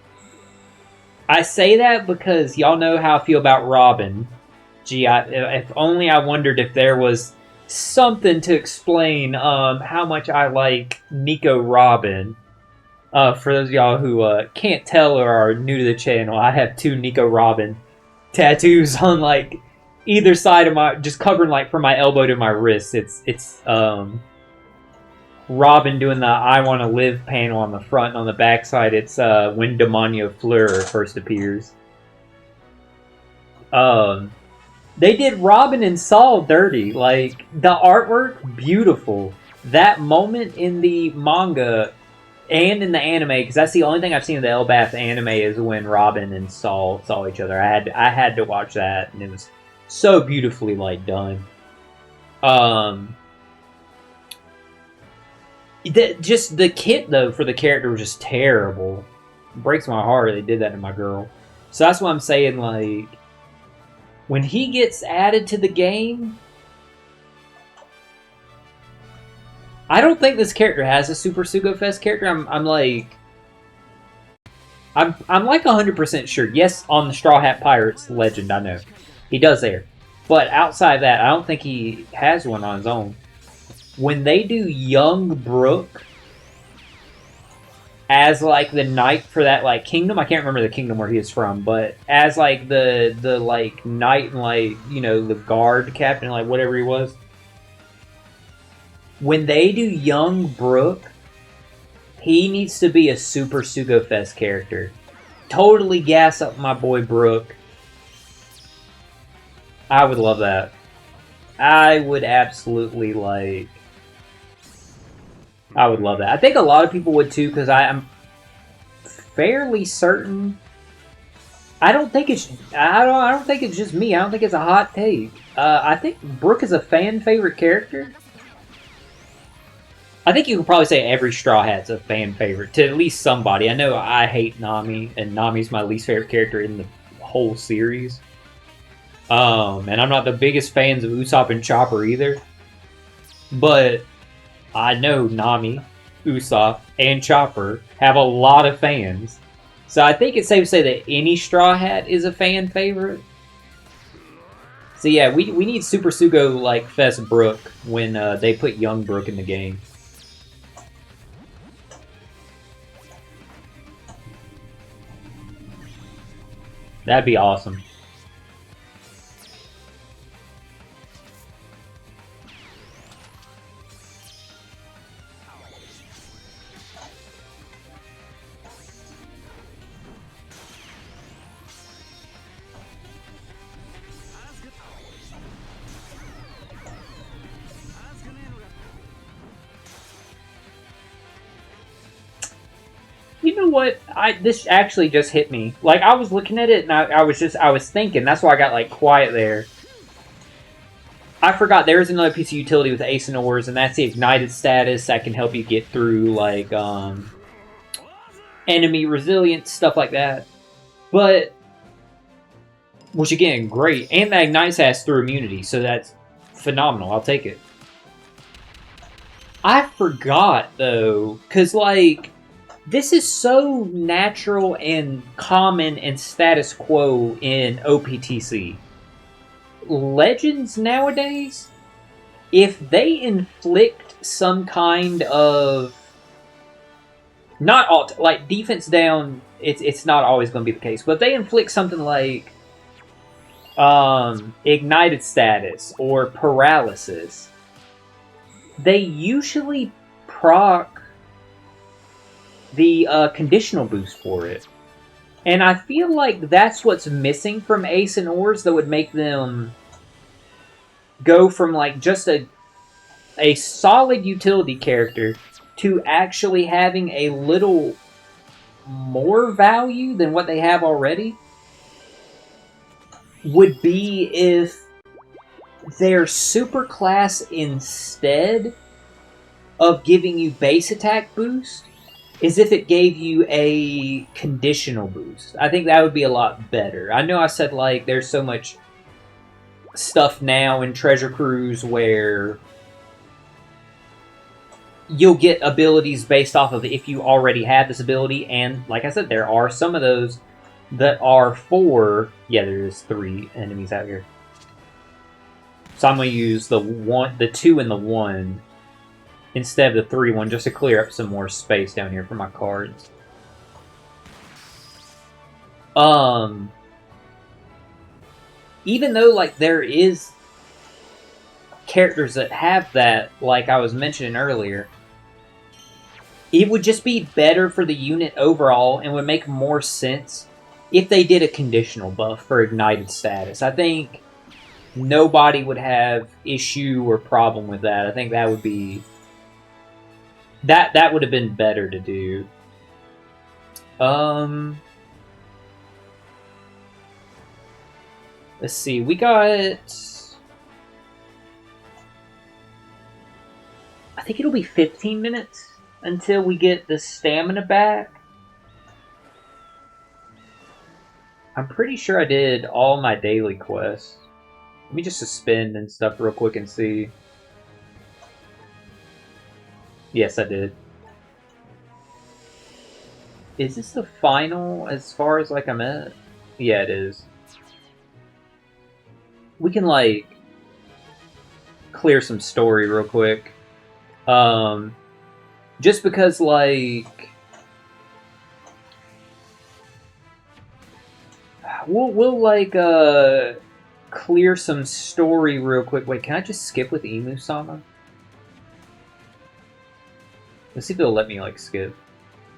I say that because y'all know how I feel about Robin. Gee, if only I wondered if there was something to explain how much I like Nico Robin. For those of y'all who can't tell or are new to the channel, I have 2 Nico Robin tattoos on like either side of my, just covering like from my elbow to my wrist. It's Robin doing the I Want to Live panel on the front, and on the back side it's when Demonio Fleur first appears. They did Robin and Saul dirty. Like, the artwork, beautiful. That moment in the manga and in the anime, because that's the only thing I've seen of the Elbath anime, is when Robin and Saul saw each other. I had to watch that, and it was so beautifully, like, done. Just the kit, though, for the character was just terrible. It breaks my heart they did that to my girl. So that's why I'm saying, like, when he gets added to the game, I don't think this character has a Super Sugo Fest character. I'm like 100% sure. Yes, on the Straw Hat Pirates Legend, I know he does there, but outside of that, I don't think he has one on his own. When they do Young Brook as like the knight for that like kingdom, I can't remember the kingdom where he is from, but as like the like knight and like, you know, the guard captain, like whatever he was. When they do Young Brook, he needs to be a Super Sugo Fest character. Totally gas up my boy Brook. I would love that. I would absolutely like. I would love that. I think a lot of people would too, because I'm fairly certain. I don't think it's just me. I don't think it's a hot take. I think Brook is a fan favorite character. I think you can probably say every Straw Hat's a fan favorite to at least somebody. I know I hate Nami, and Nami's my least favorite character in the whole series. And I'm not the biggest fans of Usopp and Chopper either. But I know Nami, Usopp, and Chopper have a lot of fans. So I think it's safe to say that any Straw Hat is a fan favorite. So yeah, we need Super Sugo like Fest Brook when they put Young Brook in the game. That'd be awesome. You know what? This actually just hit me. Like, I was looking at it and I was thinking. That's why I got like quiet there. I forgot there is another piece of utility with Ace and Oars, and that's the ignited status that can help you get through like enemy resilience, stuff like that. But which again, great. And that ignite status through immunity, so that's phenomenal. I'll take it. I forgot though, because like this is so natural and common and status quo in OPTC. Legends nowadays, if they inflict some kind of not all like defense down, it's not always going to be the case, but if they inflict something like ignited status or paralysis, they usually proc the conditional boost for it. And I feel like that's what's missing from Ace and Oars that would make them go from like just a solid utility character to actually having a little more value than what they have already. Would be if their super class, instead of giving you base attack boost, is if it gave you a conditional boost. I think that would be a lot better. I know I said like there's so much stuff now in Treasure Cruise where you'll get abilities based off of if you already have this ability, and like I said, there are some of those that are for... Yeah, there's 3 enemies out here. So I'm going to use the 2 and the 1 instead of the 3 one, just to clear up some more space down here for my cards. Even though, like, there is characters that have that, like I was mentioning earlier, it would just be better for the unit overall and would make more sense if they did a conditional buff for ignited status. I think nobody would have issue or problem with that. I think that would be... That would have been better to do. Let's see, we got... I think it'll be 15 minutes until we get the stamina back. I'm pretty sure I did all my daily quests. Let me just suspend and stuff real quick and see. Yes, I did. Is this the final as far as like I'm at? Yeah, it is. We can like clear some story real quick. Just because like we'll like clear some story real quick. Wait, can I just skip with Imu-sama? Let's see if it'll let me like skip.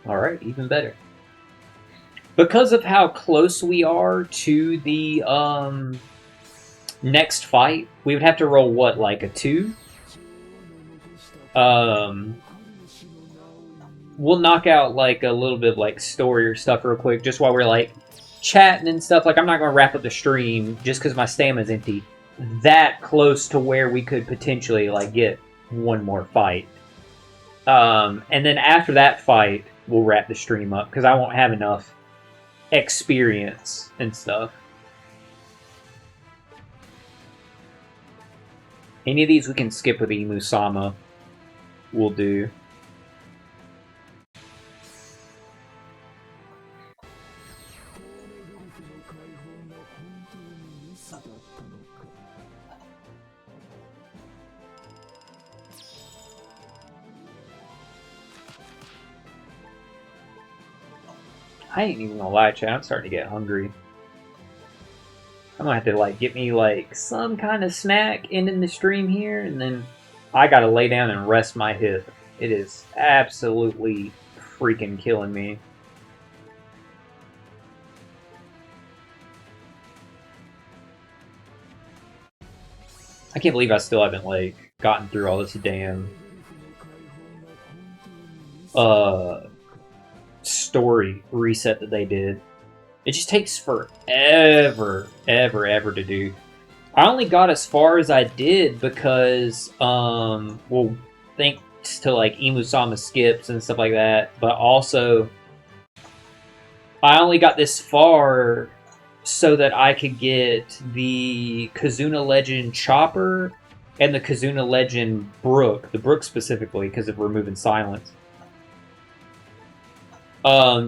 Alright, even better. Because of how close we are to the next fight, we would have to roll what, like a 2? We'll knock out like a little bit of like story or stuff real quick just while we're like chatting and stuff. Like, I'm not going to wrap up the stream just because my stamina's empty. That close to where we could potentially like get one more fight. And then after that fight, we'll wrap the stream up because I won't have enough experience and stuff. Any of these we can skip with Imu-sama. We'll do. I ain't even gonna lie, chat. I'm starting to get hungry. I'm gonna have to like get me like some kind of snack ending the stream here, and then I gotta lay down and rest my hip. It is absolutely freaking killing me. I can't believe I still haven't like gotten through all this damn story reset that they did. It just takes forever, ever to do. I only got as far as I did because, well, thanks to like Imusama skips and stuff like that, but also I only got this far so that I could get the Kazuna Legend Chopper and the Kazuna Legend Brook, the Brook specifically because of removing silence.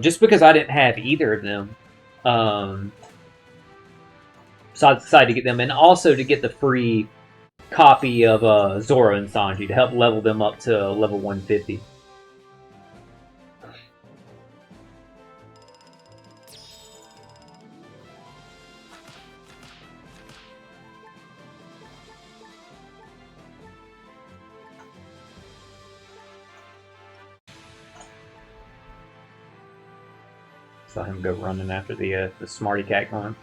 Just because I didn't have either of them. So I decided to get them, and also to get the free copy of Zoro and Sanji to help level them up to level 150. Saw him go running after the Smarty Cat climb.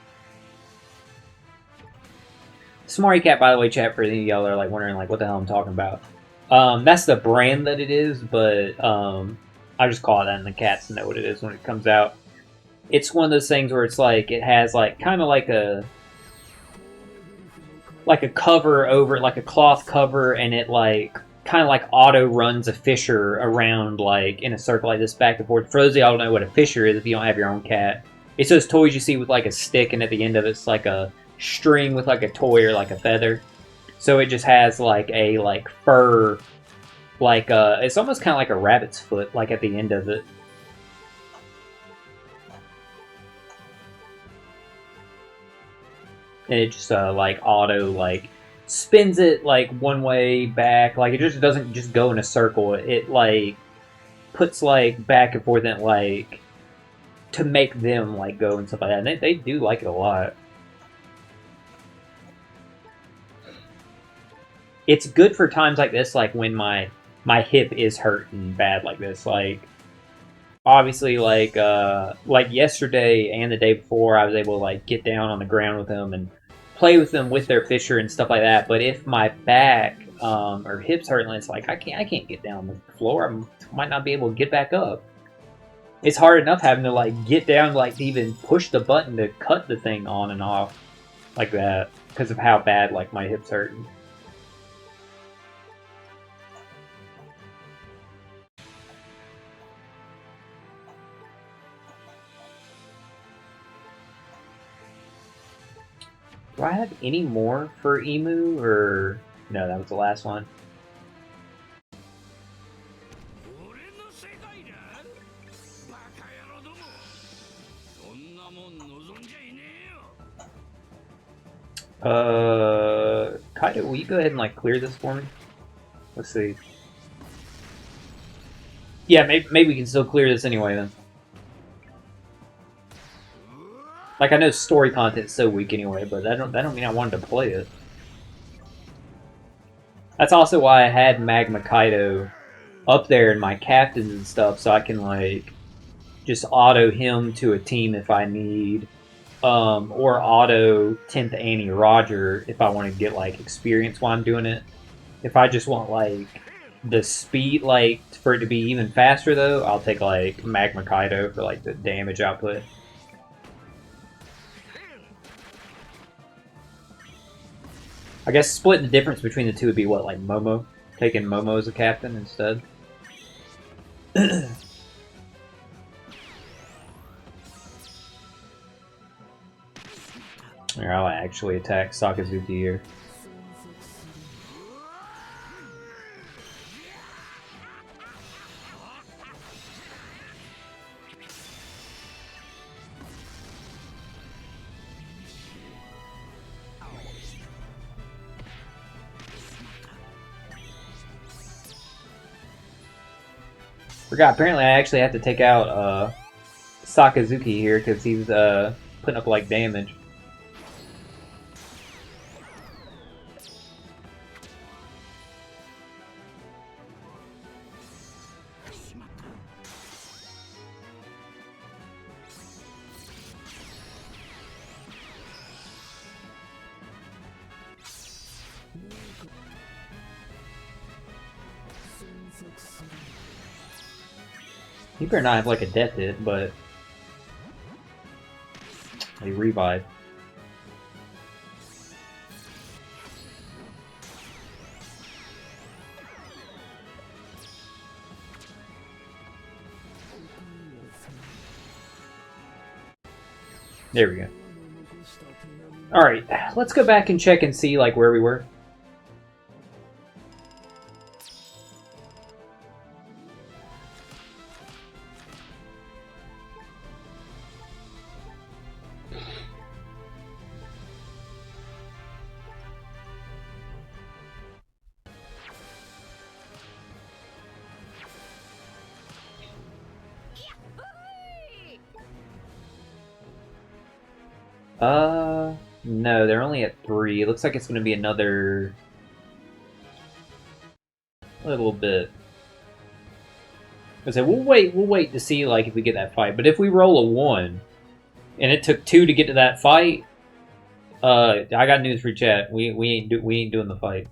Smarty Cat, by the way, chat, for any of y'all that are like wondering like what the hell I'm talking about. That's the brand that it is, but I just call it that, and the cats know what it is when it comes out. It's one of those things where it's like it has like kind of like a cover over, like a cloth cover, and it like kind of like auto runs a fisher around like in a circle like this back and forth. For those of y'all who don't know what a fisher is, if you don't have your own cat, it's those toys you see with like a stick, and at the end of it's like a string with like a toy or like a feather. So it just has like a like fur, like it's almost kind of like a rabbit's foot, like at the end of it. And it just like auto like spins it like one way back, like it just doesn't just go in a circle. It like puts like back and forth and like to make them like go and stuff like that. And they do like it a lot. It's good for times like this, like when my hip is hurting bad like this. Like obviously, like yesterday and the day before, I was able to like get down on the ground with them and play with them with their fisher and stuff like that. But if my back or hips hurt, it's like I can't get down on the floor. I might not be able to get back up. It's hard enough having to like get down, like to even push the button to cut the thing on and off like that because of how bad like my hips hurting. Do I have any more for Emu, or... No, that was the last one. Kaido, will you go ahead and, like, clear this for me? Let's see. Yeah, maybe we can still clear this anyway, then. Like, I know story content's so weak anyway, but that don't mean I wanted to play it. That's also why I had Magma Kaido up there in my captains and stuff, so I can, like, just auto him to a team if I need, or auto 10th Annie Roger if I want to get, like, experience while I'm doing it. If I just want, like, the speed, like, for it to be even faster, though, I'll take, like, Magma Kaido for, like, the damage output. I guess splitting the difference between the two would be what, like Momo? Taking Momo as a captain instead? Here, I'll actually attack Sakazuki here. Forgot, apparently I actually have to take out Sakazuki here because he's putting up like damage. He better not have like a death hit, but he revive. There we go. Alright, let's go back and check and see like where we were. No, they're only at 3. It looks like it's going to be another little bit. I said we'll wait to see like if we get that fight. But if we roll a 1 and it took 2 to get to that fight, I got news for chat. We ain't doing the fight.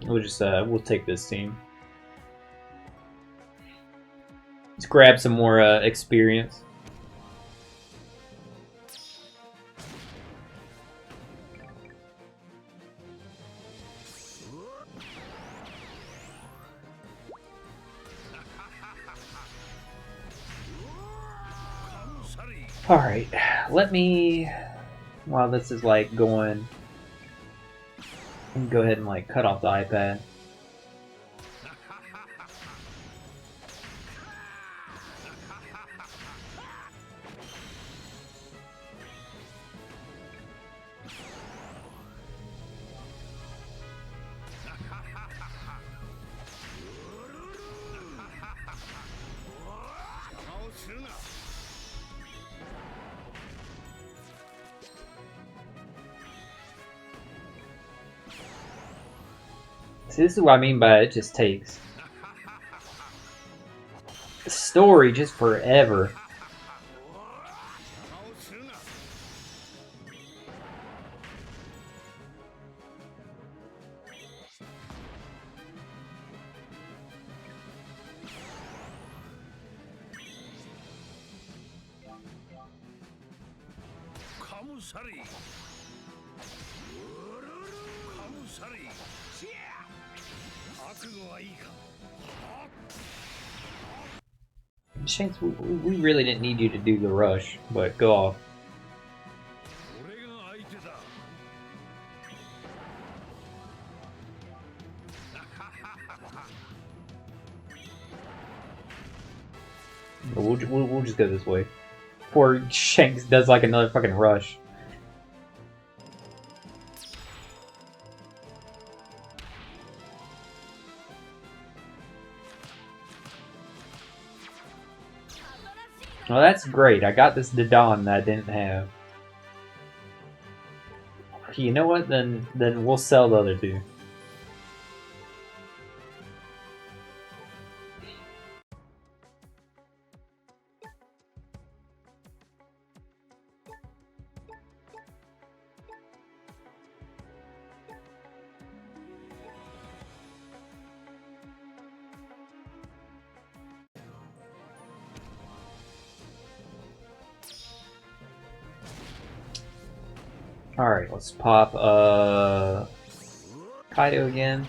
We'll just we'll take this team. Let's grab some more experience. All right, let me. While this is like going. Go ahead and like cut off the iPad. See, this is what I mean by it just takes the story just forever. Shanks, we really didn't need you to do the rush, but go off. We'll just go this way. Poor Shanks does like another fucking rush. Well, that's great. I got this Dodon that I didn't have. You know what? Then we'll sell the other two. Alright, let's pop Kaido again.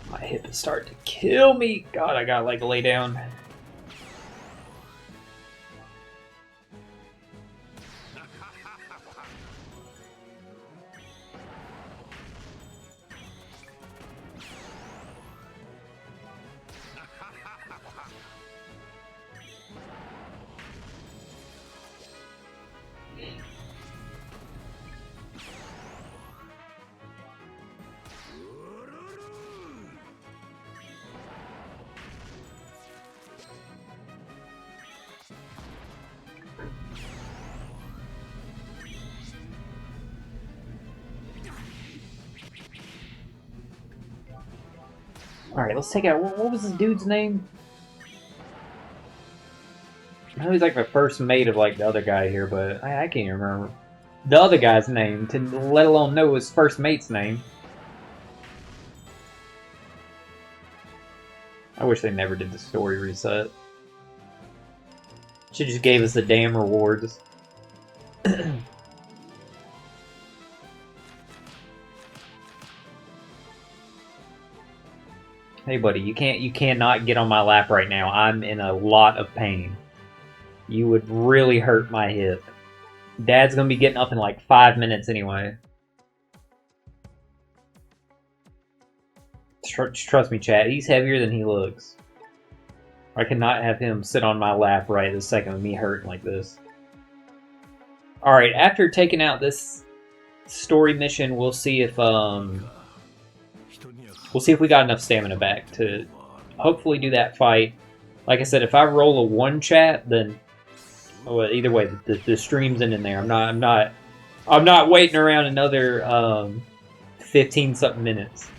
My hip is starting to kill me. God, I gotta like lay down. Alright, let's take out. What was this dude's name? I know he's like the first mate of like the other guy here, but I can't even remember the other guy's name, to let alone know his first mate's name. I wish they never did the story reset. Should just gave us the damn rewards. Hey buddy, you cannot get on my lap right now. I'm in a lot of pain. You would really hurt my hip. Dad's gonna be getting up in like 5 minutes anyway. Trust me, chat. He's heavier than he looks. I cannot have him sit on my lap right this second with me hurting like this. Alright, after taking out this story mission, we'll see if we got enough stamina back to hopefully do that fight. Like I said, if I roll a 1 chat, then well, either way, the stream's ending there. I'm not waiting around another 15 something minutes.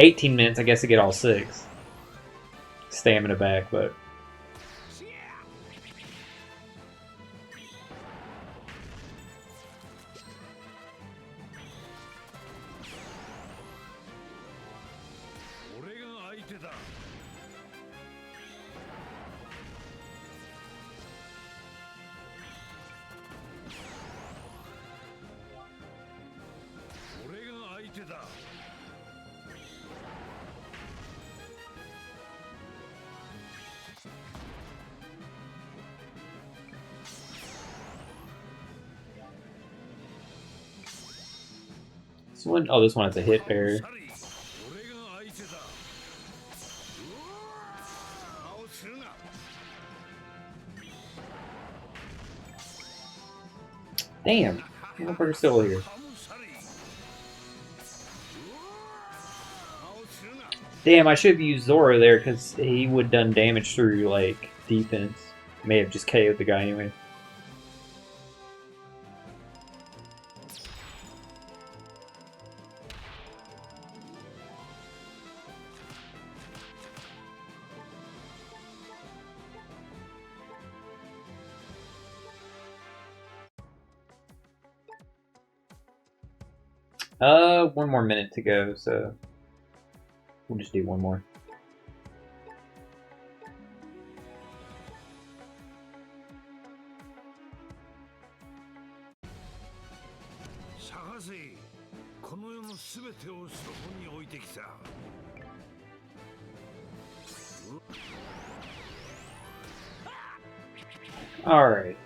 18 minutes, I guess, to get all 6 stamina back, but. Oh, this one has a hit parry. Damn, motherfucker's still here. Damn, I should have used Zoro there because he would have done damage through like defense. May have just KO'd the guy anyway. One more minute to go, so we'll just do one more. All right.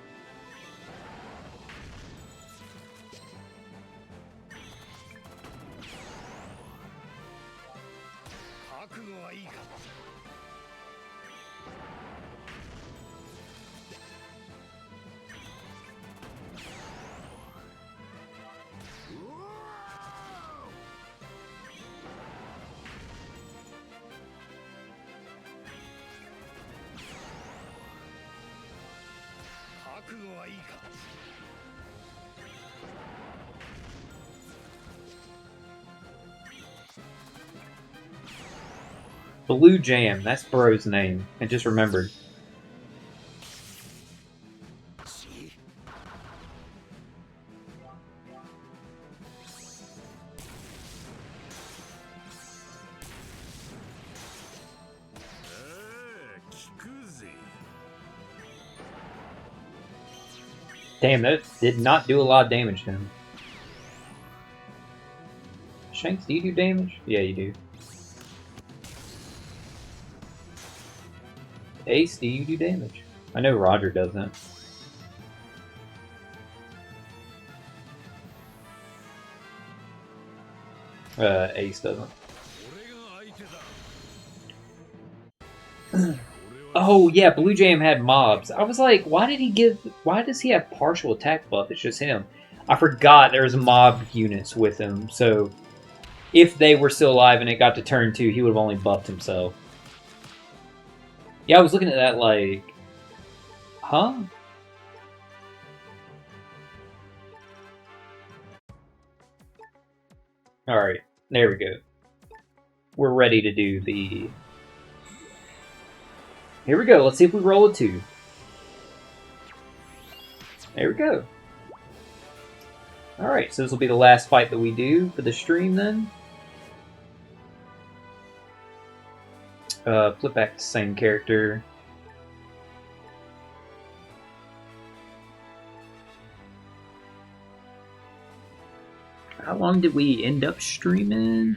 Blue Jam, that's bro's name. I just remembered. Damn, that did not do a lot of damage to him. Shanks, do you do damage? Yeah, you do. Ace, do you do damage? I know Roger doesn't. Ace doesn't. Oh yeah, Blue Jam had mobs. I was like, why does he have partial attack buff? It's just him. I forgot there was mob units with him, so if they were still alive and it got to turn 2, he would have only buffed himself. Yeah, I was looking at that like, huh? Alright, there we go. We're ready to do the... Here we go, let's see if we roll a 2. There we go. Alright, so this will be the last fight that we do for the stream then. Flip back to same character. How long did we end up streaming?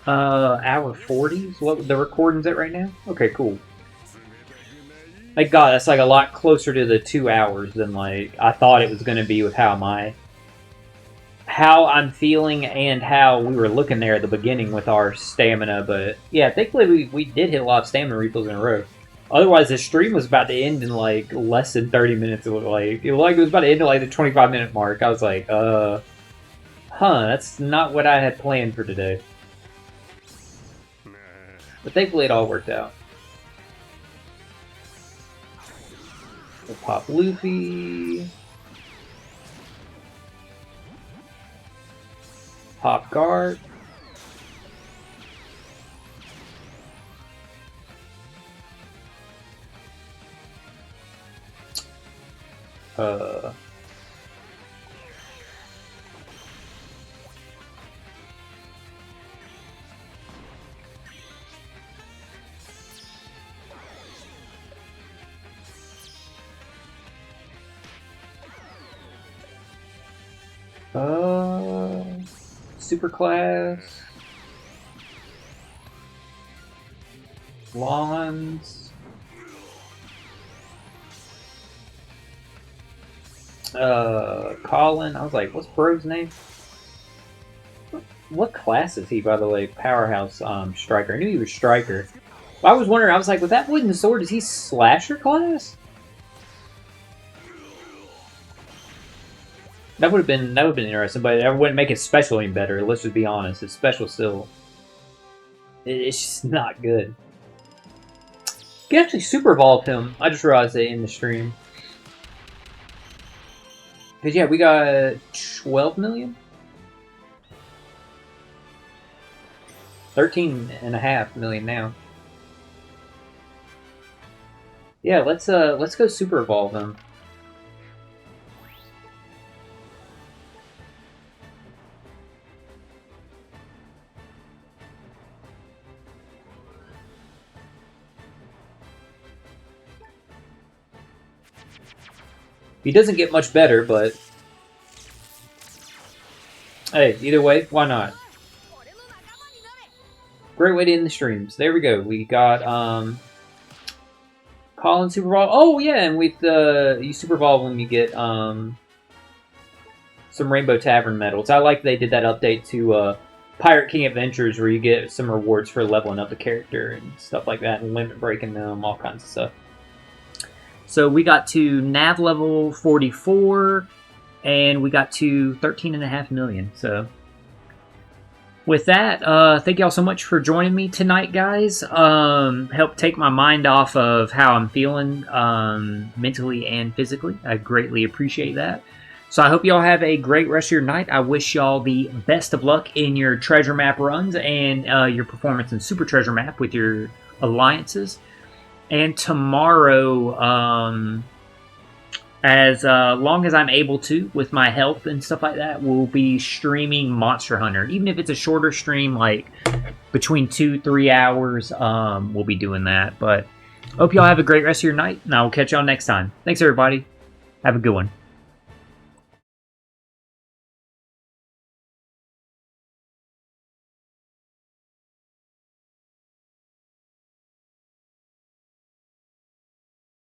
Hour 40 is what the recording's at right now? Okay, cool. Like, God, that's like a lot closer to the 2 hours than like I thought it was going to be with how I'm feeling and how we were looking there at the beginning with our stamina. But yeah, thankfully we did hit a lot of stamina refills in a row. Otherwise, the stream was about to end in like less than 30 minutes. It looked like it was about to end at like the 25-minute mark. I was like, huh, that's not what I had planned for today. But thankfully, it all worked out. We'll pop Luffy. Pop guard. Super class. Lonz. Collun. I was like, what's bro's name? What class is he, by the way? Powerhouse striker. I knew he was striker. But I was wondering, I was like, with that wooden sword, is he slasher class? That would have been interesting, but I wouldn't make it special any better. Let's just be honest. It's special still. It's just not good. You can actually super evolve him. I just realized that in the stream. Because yeah, we got 12 million? 13.5 million now. Yeah, let's go super evolve him. He doesn't get much better, but hey, either way, why not? Great way to end the streams. There we go. We got Collun Super Evolve. Oh yeah, and with you Super Evolve when you get some Rainbow Tavern medals. I like they did that update to Pirate King Adventures where you get some rewards for leveling up the character and stuff like that, and limit breaking them, all kinds of stuff. So we got to nav level 44, and we got to 13.5 million. So with that, thank y'all so much for joining me tonight, guys. Help take my mind off of how I'm feeling mentally and physically. I greatly appreciate that. So I hope y'all have a great rest of your night. I wish y'all the best of luck in your treasure map runs and your performance in Super Treasure Map with your alliances. And tomorrow, as long as I'm able to, with my health and stuff like that, we'll be streaming Monster Hunter. Even if it's a shorter stream, like between 2-3 hours, we'll be doing that. But hope y'all have a great rest of your night, and I will catch y'all next time. Thanks, everybody. Have a good one.